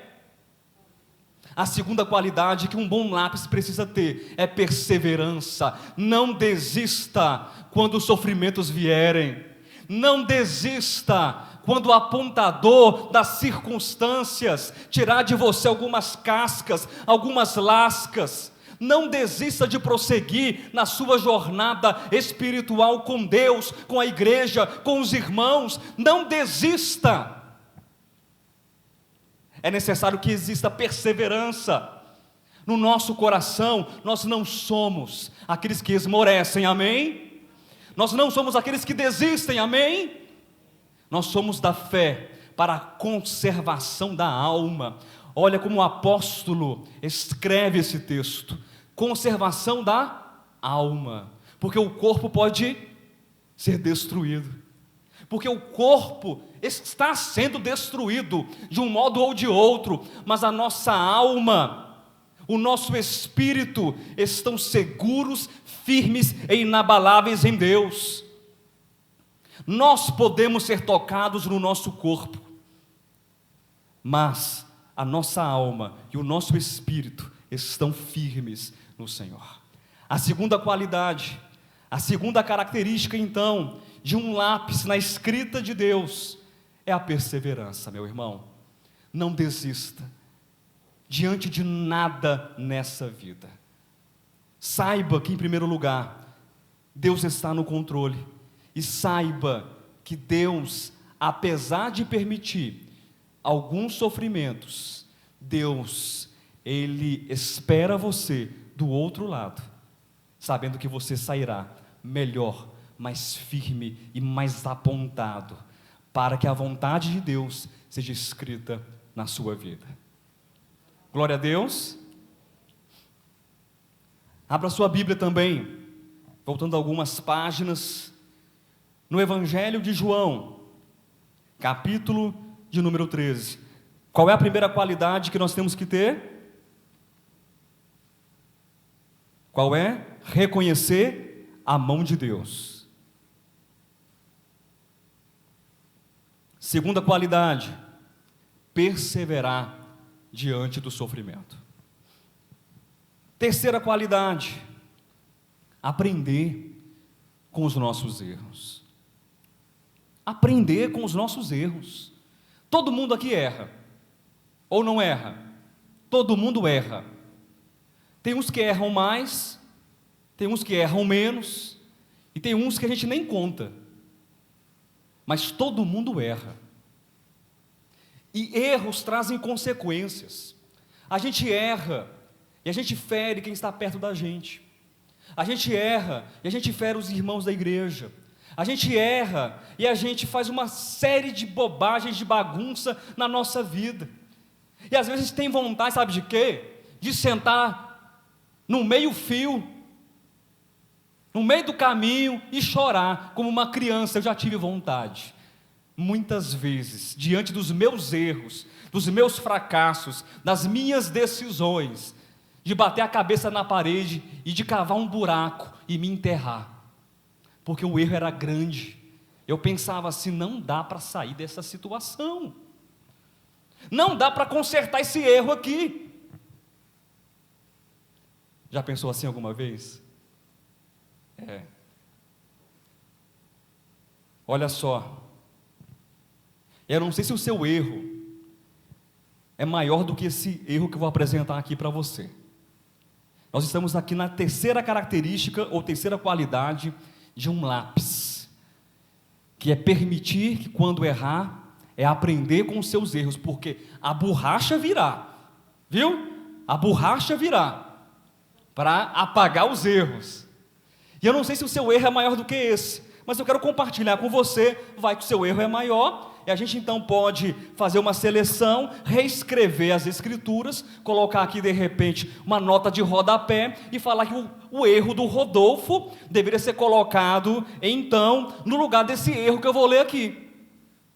A segunda qualidade que um bom lápis precisa ter é perseverança. Não desista quando os sofrimentos vierem. Não desista quando o apontador das circunstâncias tirar de você algumas cascas, algumas lascas. Não desista de prosseguir na sua jornada espiritual com Deus, com a igreja, com os irmãos. Não desista. É necessário que exista perseverança. No nosso coração, nós não somos aqueles que esmorecem, amém? Nós não somos aqueles que desistem, amém? Nós somos da fé para a conservação da alma. Olha como o apóstolo escreve esse texto: conservação da alma, porque o corpo pode ser destruído, porque o corpo está sendo destruído de um modo ou de outro, mas a nossa alma, o nosso espírito estão seguros, firmes e inabaláveis em Deus. Nós podemos ser tocados no nosso corpo, mas a nossa alma e o nosso espírito estão firmes no Senhor. A segunda qualidade, a segunda característica então de um lápis na escrita de Deus é a perseverança, meu irmão. Não desista diante de nada nessa vida. Saiba que, em primeiro lugar, Deus está no controle. E saiba que Deus, apesar de permitir alguns sofrimentos, Deus, Ele espera você do outro lado, sabendo que você sairá melhor, mais firme e mais apontado, para que a vontade de Deus seja escrita na sua vida. Glória a Deus. Abra sua Bíblia também, voltando algumas páginas, no Evangelho de João, capítulo de número 13. Qual é a primeira qualidade que nós temos que ter? Qual é? Reconhecer a mão de Deus. Segunda qualidade, perseverar diante do sofrimento. Terceira qualidade, aprender com os nossos erros. Aprender com os nossos erros. Todo mundo aqui erra, ou não erra? Todo mundo erra. Tem uns que erram mais, tem uns que erram menos, e tem uns que a gente nem conta. Mas todo mundo erra. E erros trazem consequências. A gente erra e a gente fere quem está perto da gente. A gente erra e a gente fere os irmãos da igreja. A gente erra e a gente faz uma série de bobagens, de bagunça na nossa vida. E às vezes a gente tem vontade, sabe de quê? De sentar no meio-fio, no meio do caminho e chorar, como uma criança. Eu já tive vontade, muitas vezes, diante dos meus erros, dos meus fracassos, das minhas decisões, de bater a cabeça na parede e de cavar um buraco e me enterrar, porque o erro era grande. Eu pensava assim: não dá para sair dessa situação, não dá para consertar esse erro aqui. Já pensou assim alguma vez? Olha só, eu não sei se o seu erro é maior do que esse erro que eu vou apresentar aqui para você. Nós estamos aqui na terceira característica ou terceira qualidade de um lápis, que é permitir que quando errar, é aprender com os seus erros, porque a borracha virá, viu? A borracha virá para apagar os erros. E eu não sei se o seu erro é maior do que esse, mas eu quero compartilhar com você, vai que o seu erro é maior, e a gente então pode fazer uma seleção, reescrever as escrituras, colocar aqui de repente uma nota de rodapé e falar que o erro do Rodolfo deveria ser colocado então no lugar desse erro que eu vou ler aqui.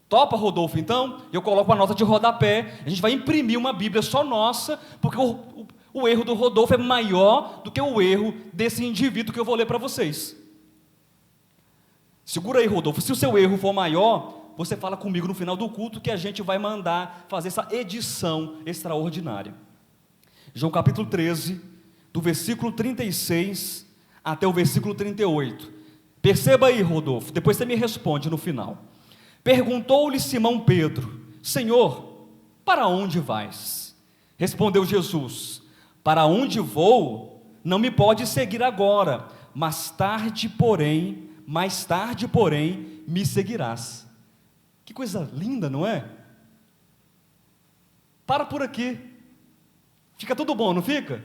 Topa, Rodolfo, então? Eu coloco uma nota de rodapé, a gente vai imprimir uma Bíblia só nossa, porque o erro do Rodolfo é maior do que o erro desse indivíduo que eu vou ler para vocês. Segura aí, Rodolfo, se o seu erro for maior, você fala comigo no final do culto que a gente vai mandar fazer essa edição extraordinária. João capítulo 13, do versículo 36 até o versículo 38. Perceba aí, Rodolfo, depois você me responde no final. Perguntou-lhe Simão Pedro: Senhor, para onde vais? Respondeu Jesus: para onde vou, não me pode seguir agora, mais tarde, porém, me seguirás. Que coisa linda, não é? Para por aqui. Fica tudo bom, não fica?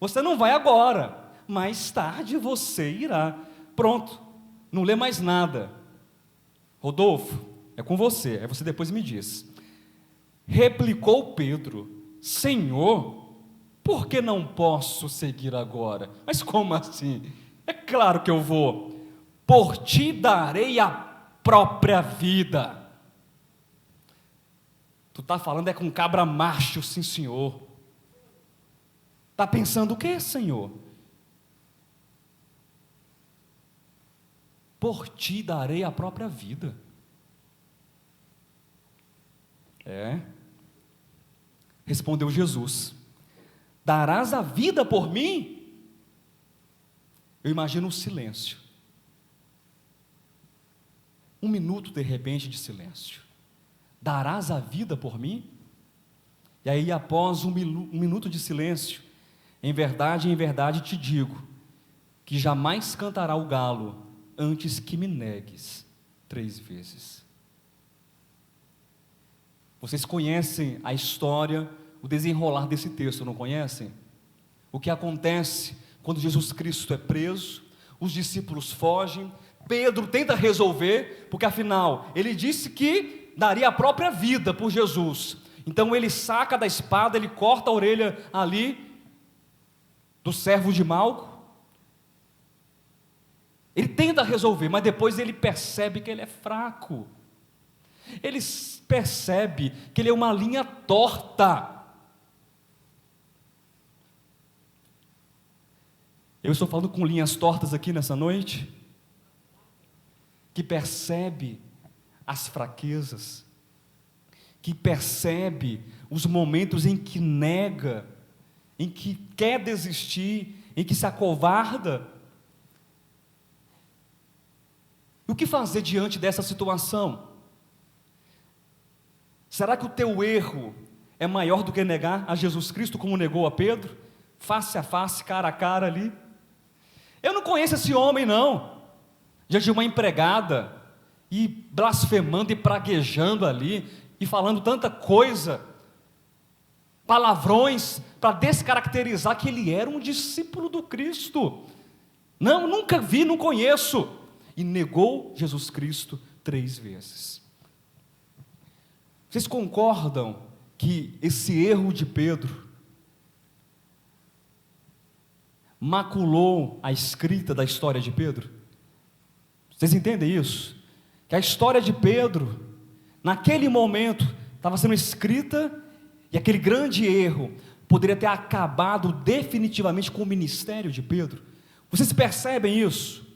Você não vai agora, mais tarde você irá. Pronto, não lê mais nada. Rodolfo, é com você, aí você depois me diz. Replicou Pedro: Senhor, por que não posso seguir agora? Mas como assim? É claro que eu vou. Por ti darei a própria vida. Tu está falando é com cabra macho, sim senhor. Está pensando o que, Senhor? Por ti darei a própria vida. Respondeu Jesus: darás a vida por mim? Eu imagino um silêncio. Um minuto de repente de silêncio. Darás a vida por mim? E aí após um minuto de silêncio, em verdade te digo, que jamais cantará o galo antes que me negues 3 vezes. Vocês conhecem a história, o desenrolar desse texto, não conhecem? O que acontece quando Jesus Cristo é preso, os discípulos fogem, Pedro tenta resolver, porque afinal, ele disse que daria a própria vida por Jesus. Então ele saca da espada, ele corta a orelha ali do servo de Malco. Ele tenta resolver, mas depois ele percebe que ele é fraco. Ele percebe que ele é uma linha torta. Eu estou falando com linhas tortas aqui nessa noite, que percebe as fraquezas, que percebe os momentos em que nega, em que quer desistir, em que se acovarda. O que fazer diante dessa situação? Será que o teu erro é maior do que negar a Jesus Cristo, como negou a Pedro? Face a face, cara a cara ali. Eu não conheço esse homem não, diante de uma empregada, e blasfemando e praguejando ali, e falando tanta coisa, palavrões, para descaracterizar que ele era um discípulo do Cristo. Não, nunca vi, não conheço. E negou Jesus Cristo 3 vezes. Vocês concordam que esse erro de Pedro maculou a escrita da história de Pedro? Vocês entendem isso? Que a história de Pedro, naquele momento, estava sendo escrita, e aquele grande erro poderia ter acabado definitivamente com o ministério de Pedro. Vocês percebem isso?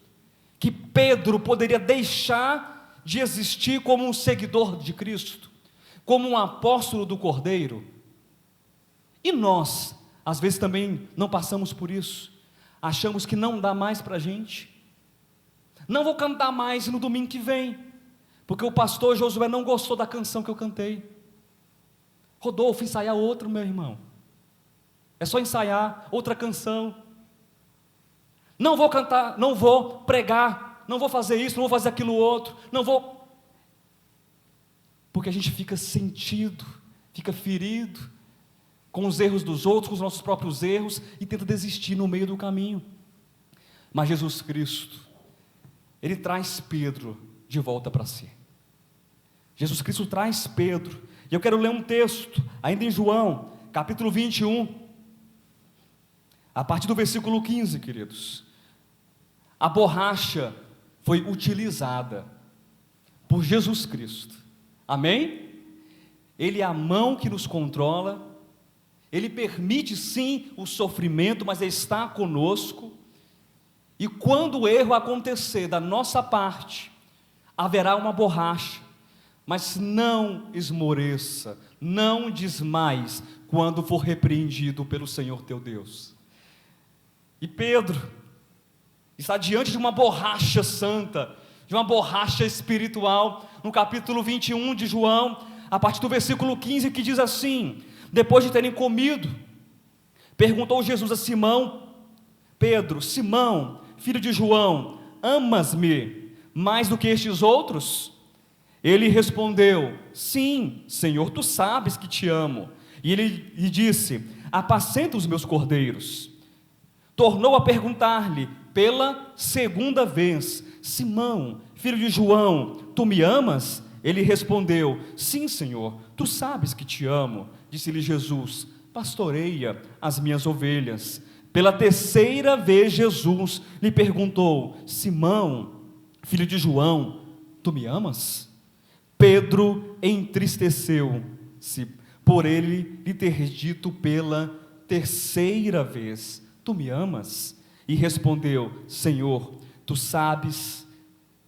Que Pedro poderia deixar de existir como um seguidor de Cristo, como um apóstolo do Cordeiro. E nós, às vezes também não passamos por isso, achamos que não dá mais para a gente, Não vou cantar mais no domingo que vem, porque o pastor Josué não gostou da canção que eu cantei. Rodolfo, ensaiar outro, meu irmão. É só ensaiar outra canção. Não vou cantar, não vou pregar, não vou fazer isso, não vou fazer aquilo outro, não vou. Porque a gente fica sentido, fica ferido com os erros dos outros, com os nossos próprios erros, e tenta desistir no meio do caminho. Mas Jesus Cristo, Ele traz Pedro de volta para si. Jesus Cristo traz Pedro. E eu quero ler um texto, ainda em João, capítulo 21, a partir do versículo 15, queridos. A borracha foi utilizada por Jesus Cristo. Amém? Ele é a mão que nos controla. Ele permite sim o sofrimento, mas Ele está conosco. E quando o erro acontecer da nossa parte, haverá uma borracha. Mas não esmoreça, não desmais quando for repreendido pelo Senhor teu Deus. E Pedro está diante de uma borracha santa, de uma borracha espiritual, no capítulo 21 de João, a partir do versículo 15, que diz assim: depois de terem comido, perguntou Jesus a Simão, Pedro: Simão, filho de João, amas-me mais do que estes outros? Ele respondeu: sim, Senhor, tu sabes que te amo. E ele lhe disse: apacenta os meus cordeiros. Tornou a perguntar-lhe pela segunda vez: Simão, filho de João, tu me amas? Ele respondeu: sim, Senhor, tu sabes que te amo. Disse-lhe Jesus: pastoreia as minhas ovelhas. Pela terceira vez Jesus lhe perguntou: Simão, filho de João, tu me amas? Pedro entristeceu-se por ele lhe ter dito pela terceira vez: tu me amas? E respondeu: Senhor, tu sabes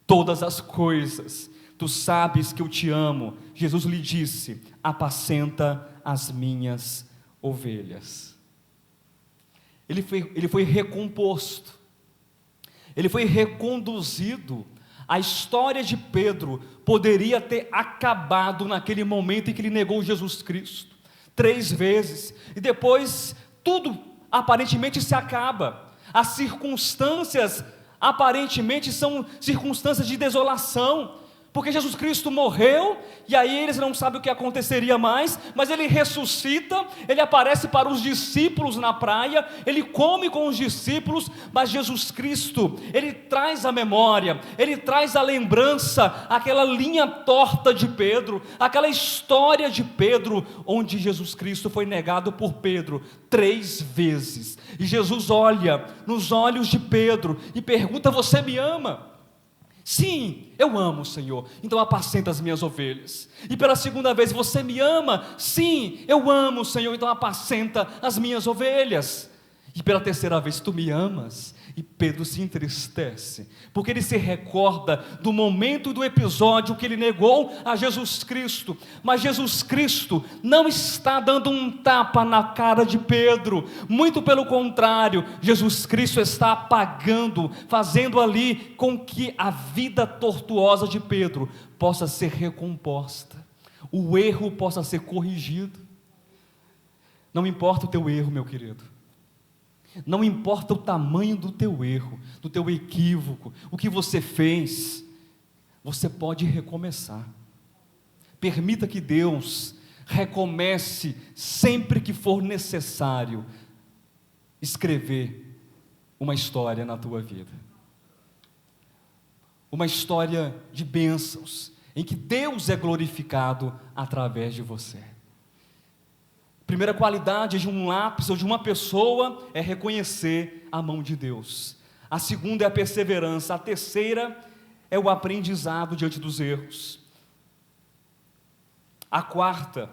todas as coisas, tu sabes que eu te amo. Jesus lhe disse: apacenta as minhas ovelhas. Ele foi recomposto, ele foi reconduzido. A história de Pedro poderia ter acabado naquele momento em que ele negou Jesus Cristo 3 vezes, e depois tudo aparentemente se acaba. As circunstâncias aparentemente são circunstâncias de desolação, porque Jesus Cristo morreu, e aí eles não sabem o que aconteceria mais, mas Ele ressuscita, Ele aparece para os discípulos na praia, Ele come com os discípulos, mas Jesus Cristo, Ele traz a memória, Ele traz a lembrança, aquela linha torta de Pedro, aquela história de Pedro, onde Jesus Cristo foi negado por Pedro 3 vezes, e Jesus olha nos olhos de Pedro e pergunta: você me ama? Sim, eu amo, Senhor, então apacenta as minhas ovelhas. E pela segunda vez: você me ama? Sim, eu amo, Senhor, então apacenta as minhas ovelhas. E pela terceira vez: tu me amas? E Pedro se entristece, porque ele se recorda do momento, do episódio que ele negou a Jesus Cristo. Mas Jesus Cristo não está dando um tapa na cara de Pedro, muito pelo contrário, Jesus Cristo está apagando, fazendo ali com que a vida tortuosa de Pedro possa ser recomposta, o erro possa ser corrigido. Não importa o teu erro, meu querido, não importa o tamanho do teu erro, do teu equívoco, o que você fez, você pode recomeçar. Permita que Deus recomece sempre que for necessário escrever uma história na tua vida. Uma história de bênçãos, em que Deus é glorificado através de você. Primeira qualidade de um lápis ou de uma pessoa é reconhecer a mão de Deus. A segunda é a perseverança. A terceira é o aprendizado diante dos erros. A quarta,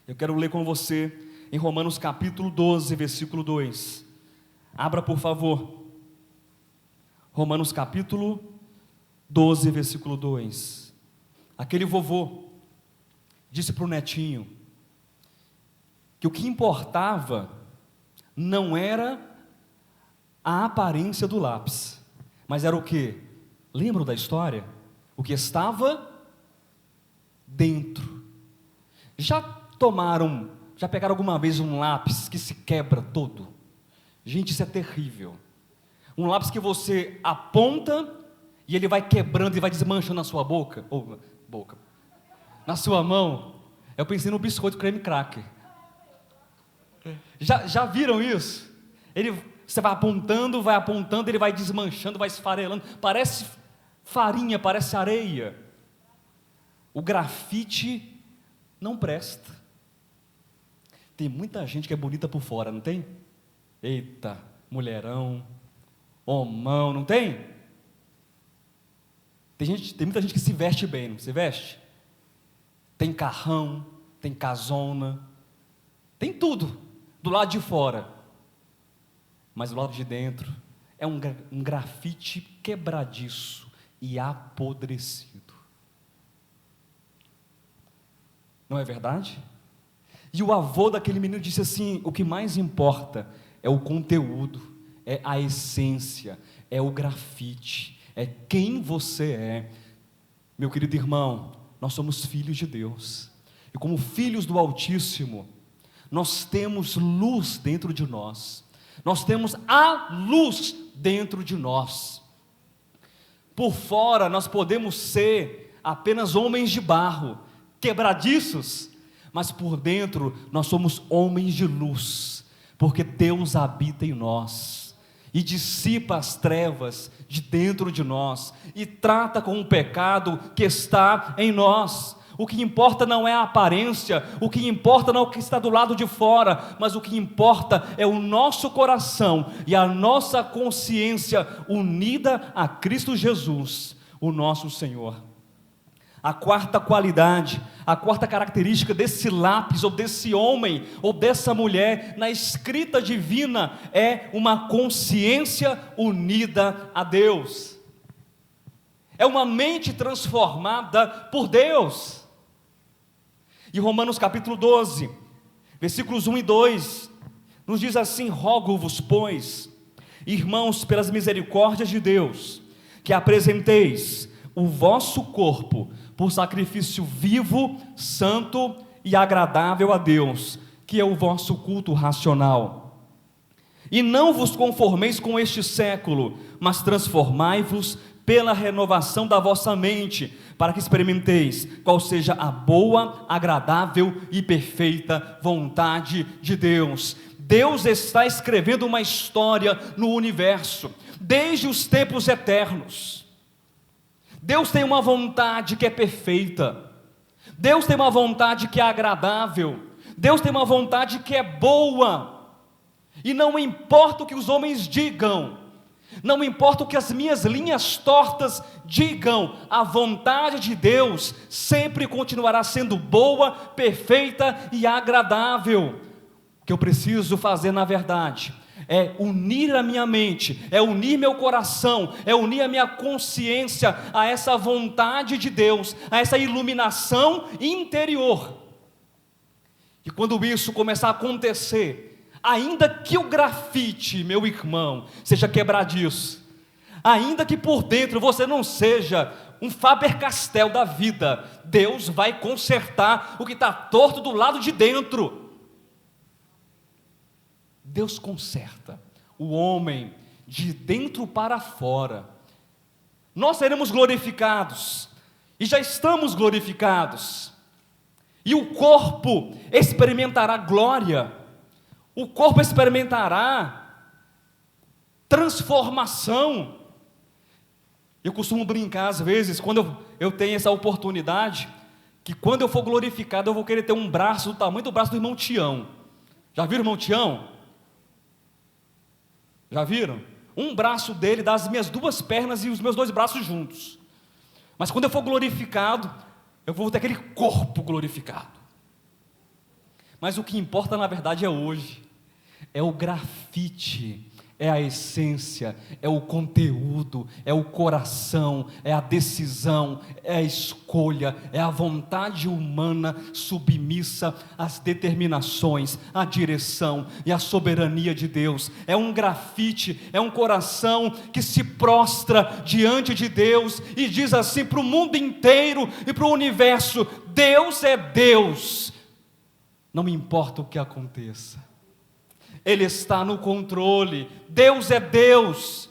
eu quero ler com você em Romanos capítulo 12, versículo 2. Abra, por favor. Romanos capítulo 12, versículo 2. Aquele vovô disse para o netinho que o que importava não era a aparência do lápis, mas era o quê? Lembram da história? O que estava dentro. Já pegaram alguma vez um lápis que se quebra todo? Gente, isso é terrível. Um lápis que você aponta e ele vai quebrando e vai desmanchando na sua boca, na sua mão. Eu pensei no biscoito creme cracker. Já viram isso? Você vai apontando, ele vai desmanchando, vai esfarelando, parece farinha, parece areia. O grafite não presta. Tem muita gente que é bonita por fora, não tem? Eita, mulherão, homão, não tem? Tem muita gente que se veste bem, não se veste? Tem carrão, tem casona, tem tudo do lado de fora, mas do lado de dentro é um grafite quebradiço e apodrecido. Não é verdade? E o avô daquele menino disse assim: o que mais importa é o conteúdo, é a essência, é o grafite, é quem você é. Meu querido irmão, nós somos filhos de Deus, e como filhos do Altíssimo, nós temos luz dentro de nós, nós temos a luz dentro de nós. Por fora nós podemos ser apenas homens de barro, quebradiços, mas por dentro nós somos homens de luz, porque Deus habita em nós, e dissipa as trevas de dentro de nós, e trata com o pecado que está em nós. O que importa não é a aparência, o que importa não é o que está do lado de fora, mas o que importa é o nosso coração e a nossa consciência unida a Cristo Jesus, o nosso Senhor. A quarta qualidade, a quarta característica desse lápis, ou desse homem, ou dessa mulher, na escrita divina, é uma consciência unida a Deus. É uma mente transformada por Deus. E Romanos capítulo 12, versículos 1 e 2, nos diz assim: rogo-vos, pois, irmãos, pelas misericórdias de Deus, que apresenteis o vosso corpo por sacrifício vivo, santo e agradável a Deus, que é o vosso culto racional. E não vos conformeis com este século, mas transformai-vos pela renovação da vossa mente, para que experimenteis qual seja a boa, agradável e perfeita vontade de Deus. Deus está escrevendo uma história no universo, desde os tempos eternos. Deus tem uma vontade que é perfeita, Deus tem uma vontade que é agradável, Deus tem uma vontade que é boa, e não importa o que os homens digam, não importa o que as minhas linhas tortas digam, a vontade de Deus sempre continuará sendo boa, perfeita e agradável. O que eu preciso fazer, na verdade, é unir a minha mente, é unir meu coração, é unir a minha consciência a essa vontade de Deus, a essa iluminação interior. E quando isso começar a acontecer, ainda que o grafite, meu irmão, seja quebradiço, ainda que por dentro você não seja um Faber-Castell da vida, Deus vai consertar o que está torto do lado de dentro. Deus conserta o homem de dentro para fora. Nós seremos glorificados, e já estamos glorificados, e o corpo experimentará glória, o corpo experimentará transformação. Eu costumo brincar às vezes, quando eu tenho essa oportunidade, que quando eu for glorificado, eu vou querer ter um braço do tamanho do braço do irmão Tião. Já viram o irmão Tião? Já viram? Um braço dele dá as minhas duas pernas e os meus dois braços juntos. Mas quando eu for glorificado, eu vou ter aquele corpo glorificado. Mas o que importa na verdade é hoje, é o grafite, é a essência, é o conteúdo, é o coração, é a decisão, é a escolha, é a vontade humana submissa às determinações, à direção e à soberania de Deus. É um grafite, é um coração que se prostra diante de Deus e diz assim para o mundo inteiro e para o universo: Deus é Deus, não me importa o que aconteça, Ele está no controle. Deus é Deus.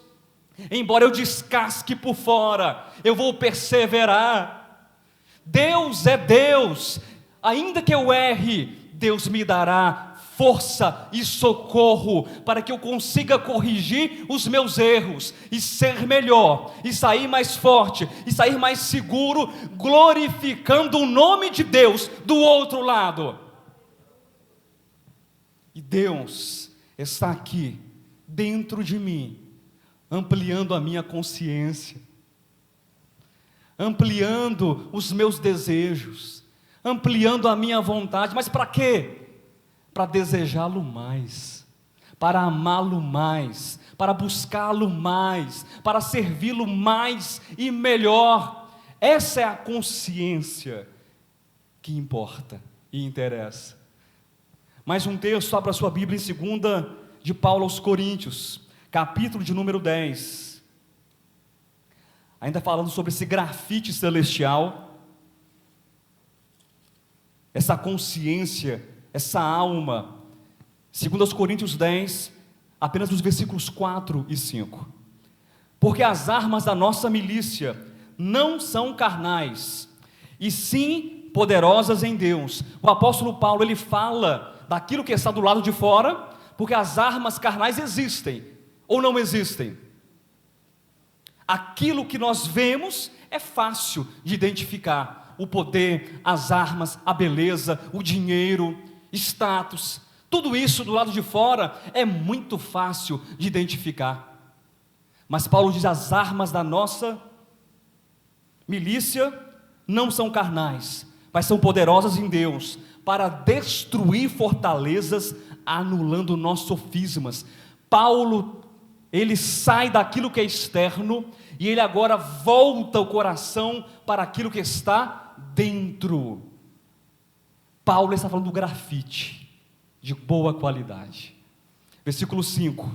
Embora eu descasque por fora, eu vou perseverar. Deus é Deus. Ainda que eu erre, Deus me dará força e socorro para que eu consiga corrigir os meus erros e ser melhor, e sair mais forte, e sair mais seguro, glorificando o nome de Deus do outro lado. E Deus está aqui, dentro de mim, ampliando a minha consciência, ampliando os meus desejos, ampliando a minha vontade. Mas para quê? Para desejá-lo mais, para amá-lo mais, para buscá-lo mais, para servi-lo mais e melhor. Essa é a consciência que importa e interessa. Mais um texto, abra sua Bíblia em 2 de Paulo aos Coríntios, capítulo de número 10. Ainda falando sobre esse grafite celestial, essa consciência, essa alma. 2 Coríntios 10, apenas nos versículos 4 e 5. Porque as armas da nossa milícia não são carnais, e sim poderosas em Deus. O apóstolo Paulo, ele fala daquilo que está do lado de fora, porque as armas carnais existem ou não existem. Aquilo que nós vemos é fácil de identificar: o poder, as armas, a beleza, o dinheiro, status, tudo isso do lado de fora é muito fácil de identificar. Mas Paulo diz: as armas da nossa milícia não são carnais, mas são poderosas em Deus, para destruir fortalezas, anulando nossos sofismas. Paulo, ele sai daquilo que é externo, e ele agora volta o coração para aquilo que está dentro. Paulo está falando do grafite, de boa qualidade. Versículo 5,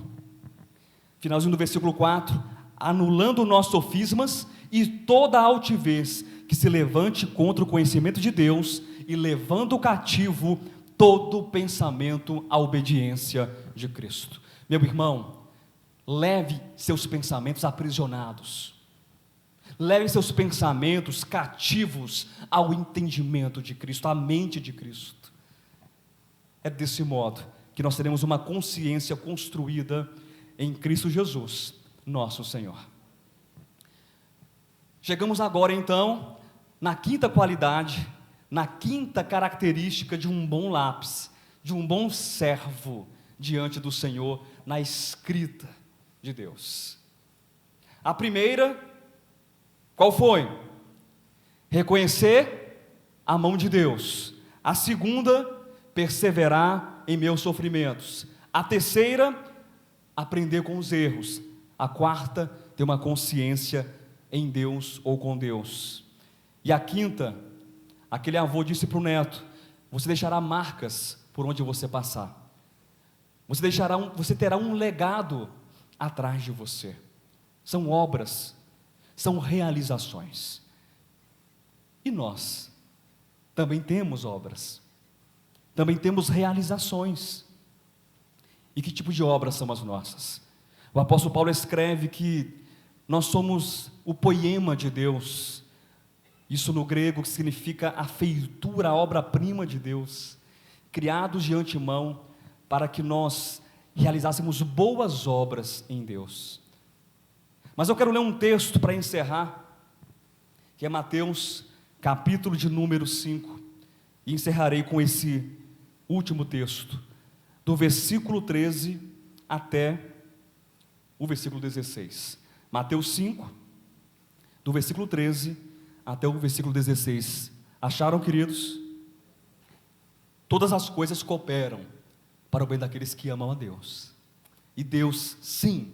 finalzinho do versículo 4: anulando nossos sofismas e toda a altivez que se levante contra o conhecimento de Deus, e levando cativo todo pensamento à obediência de Cristo. Meu irmão, leve seus pensamentos aprisionados, leve seus pensamentos cativos ao entendimento de Cristo, à mente de Cristo. É desse modo que nós teremos uma consciência construída em Cristo Jesus, nosso Senhor. Chegamos agora então na quinta qualidade, na quinta característica de um bom lápis, de um bom servo diante do Senhor, na escrita de Deus. A primeira, qual foi? Reconhecer a mão de Deus. A segunda, perseverar em meus sofrimentos. A terceira, aprender com os erros. A quarta, ter uma consciência em Deus ou com Deus. E a quinta, aquele avô disse para o neto: você deixará marcas por onde você passar. Você terá um legado atrás de você. São obras, são realizações. E nós também temos obras, também temos realizações. E que tipo de obras são as nossas? O apóstolo Paulo escreve que nós somos o poema de Deus. Isso no grego significa a feitura, a obra-prima de Deus, criados de antemão para que nós realizássemos boas obras em Deus. Mas eu quero ler um texto para encerrar, que é Mateus, capítulo de número 5, e encerrarei com esse último texto, do versículo 13 até o versículo 16. Mateus 5, do versículo 13 até o versículo 16. Acharam, queridos? Todas as coisas cooperam para o bem daqueles que amam a Deus E Deus, sim,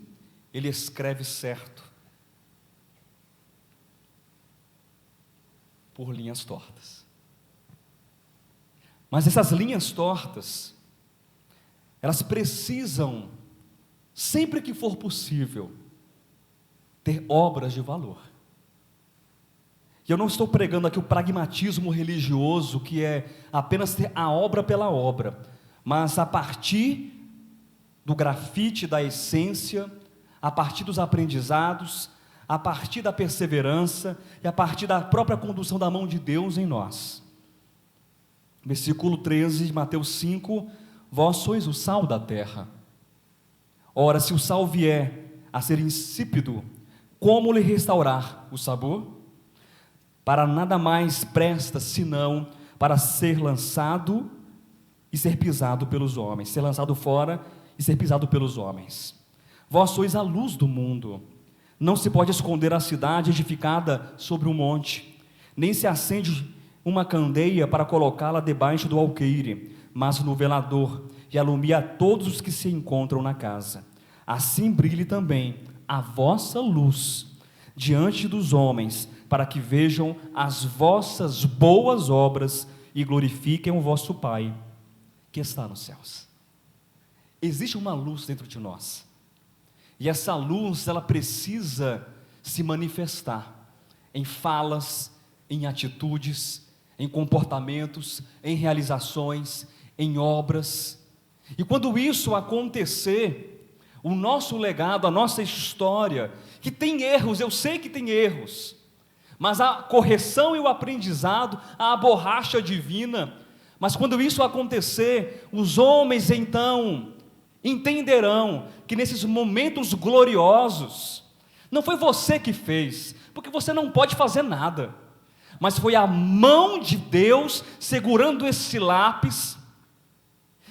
Ele escreve certo por linhas tortas. Mas essas linhas tortas, elas precisam, sempre que for possível, ter obras de valor. E eu não estou pregando aqui o pragmatismo religioso, que é apenas ter a obra pela obra, mas a partir do grafite da essência, a partir dos aprendizados, a partir da perseverança e a partir da própria condução da mão de Deus em nós. Versículo 13 de Mateus 5: vós sois o sal da terra. Ora, se o sal vier a ser insípido, como lhe restaurar o sabor? Para nada mais presta, senão para ser lançado e ser pisado pelos homens, ser lançado fora e ser pisado pelos homens. Vós sois a luz do mundo. Não se pode esconder a cidade edificada sobre um monte, nem se acende uma candeia para colocá-la debaixo do alqueire, mas no velador, e alumia a todos os que se encontram na casa. Assim brilhe também a vossa luz diante dos homens, para que vejam as vossas boas obras e glorifiquem o vosso Pai que está nos céus. Existe uma luz dentro de nós, e essa luz, ela precisa se manifestar em falas, em atitudes, em comportamentos, em realizações, em obras. E quando isso acontecer, o nosso legado, a nossa história, que tem erros, eu sei que tem erros, mas a correção e o aprendizado, a borracha divina, mas quando isso acontecer, os homens então entenderão que nesses momentos gloriosos, não foi você que fez, porque você não pode fazer nada, mas foi a mão de Deus segurando esse lápis,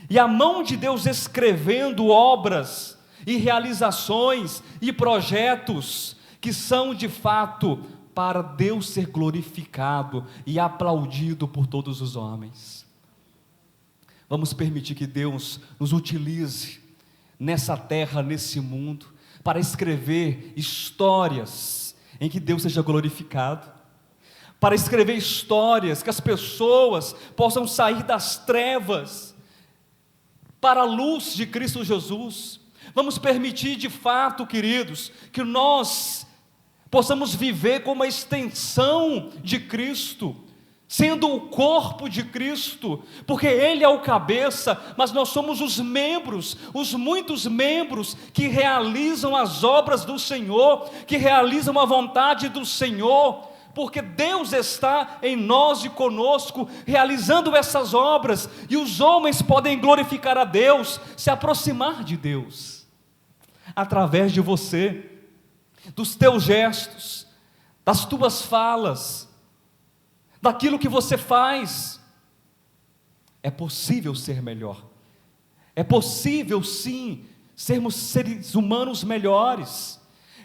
e a mão de Deus escrevendo obras, e realizações, e projetos, que são de fato, para Deus ser glorificado, e aplaudido por todos os homens. Vamos permitir que Deus nos utilize, nessa terra, nesse mundo, para escrever histórias, em que Deus seja glorificado, para escrever histórias, que as pessoas possam sair das trevas, para a luz de Cristo Jesus. Vamos permitir de fato, queridos, que nós possamos viver como uma extensão de Cristo, sendo o corpo de Cristo, porque Ele é o cabeça, mas nós somos os membros, os muitos membros que realizam as obras do Senhor, que realizam a vontade do Senhor, porque Deus está em nós e conosco, realizando essas obras, e os homens podem glorificar a Deus, se aproximar de Deus, através de você, dos teus gestos, das tuas falas, daquilo que você faz. É possível ser melhor, é possível sim, sermos seres humanos melhores,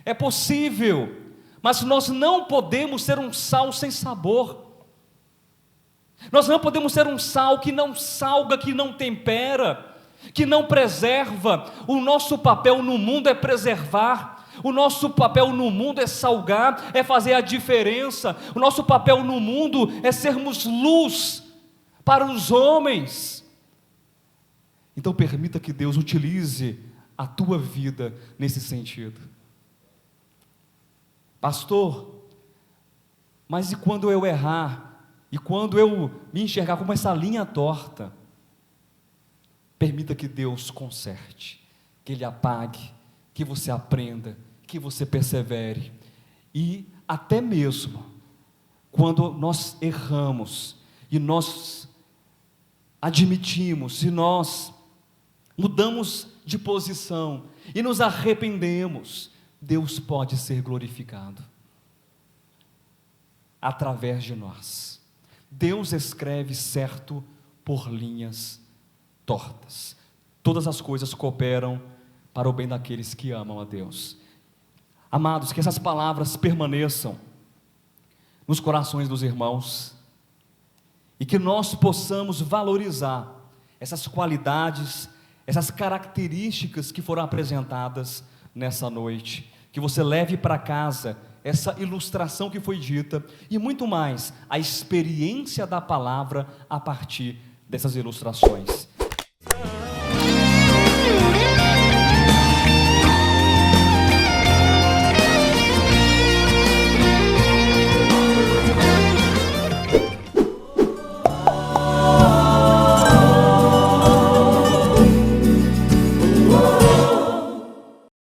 é possível, mas nós não podemos ser um sal sem sabor, nós não podemos ser um sal que não salga, que não tempera, que não preserva. O nosso papel no mundo é preservar, o nosso papel no mundo é salgar, é fazer a diferença. O nosso papel no mundo é sermos luz para os homens. Então permita que Deus utilize a tua vida nesse sentido. Pastor, mas e quando eu errar? E quando eu me enxergar como essa linha torta? Permita que Deus conserte, que Ele apague, que você aprenda, que você persevere, e até mesmo quando nós erramos, e nós admitimos, e nós mudamos de posição, e nos arrependemos, Deus pode ser glorificado, através de nós. Deus escreve certo por linhas tortas, todas as coisas cooperam para o bem daqueles que amam a Deus. Amados, que essas palavras permaneçam nos corações dos irmãos, e que nós possamos valorizar essas qualidades, essas características que foram apresentadas nessa noite, que você leve para casa essa ilustração que foi dita e muito mais, a experiência da palavra a partir dessas ilustrações.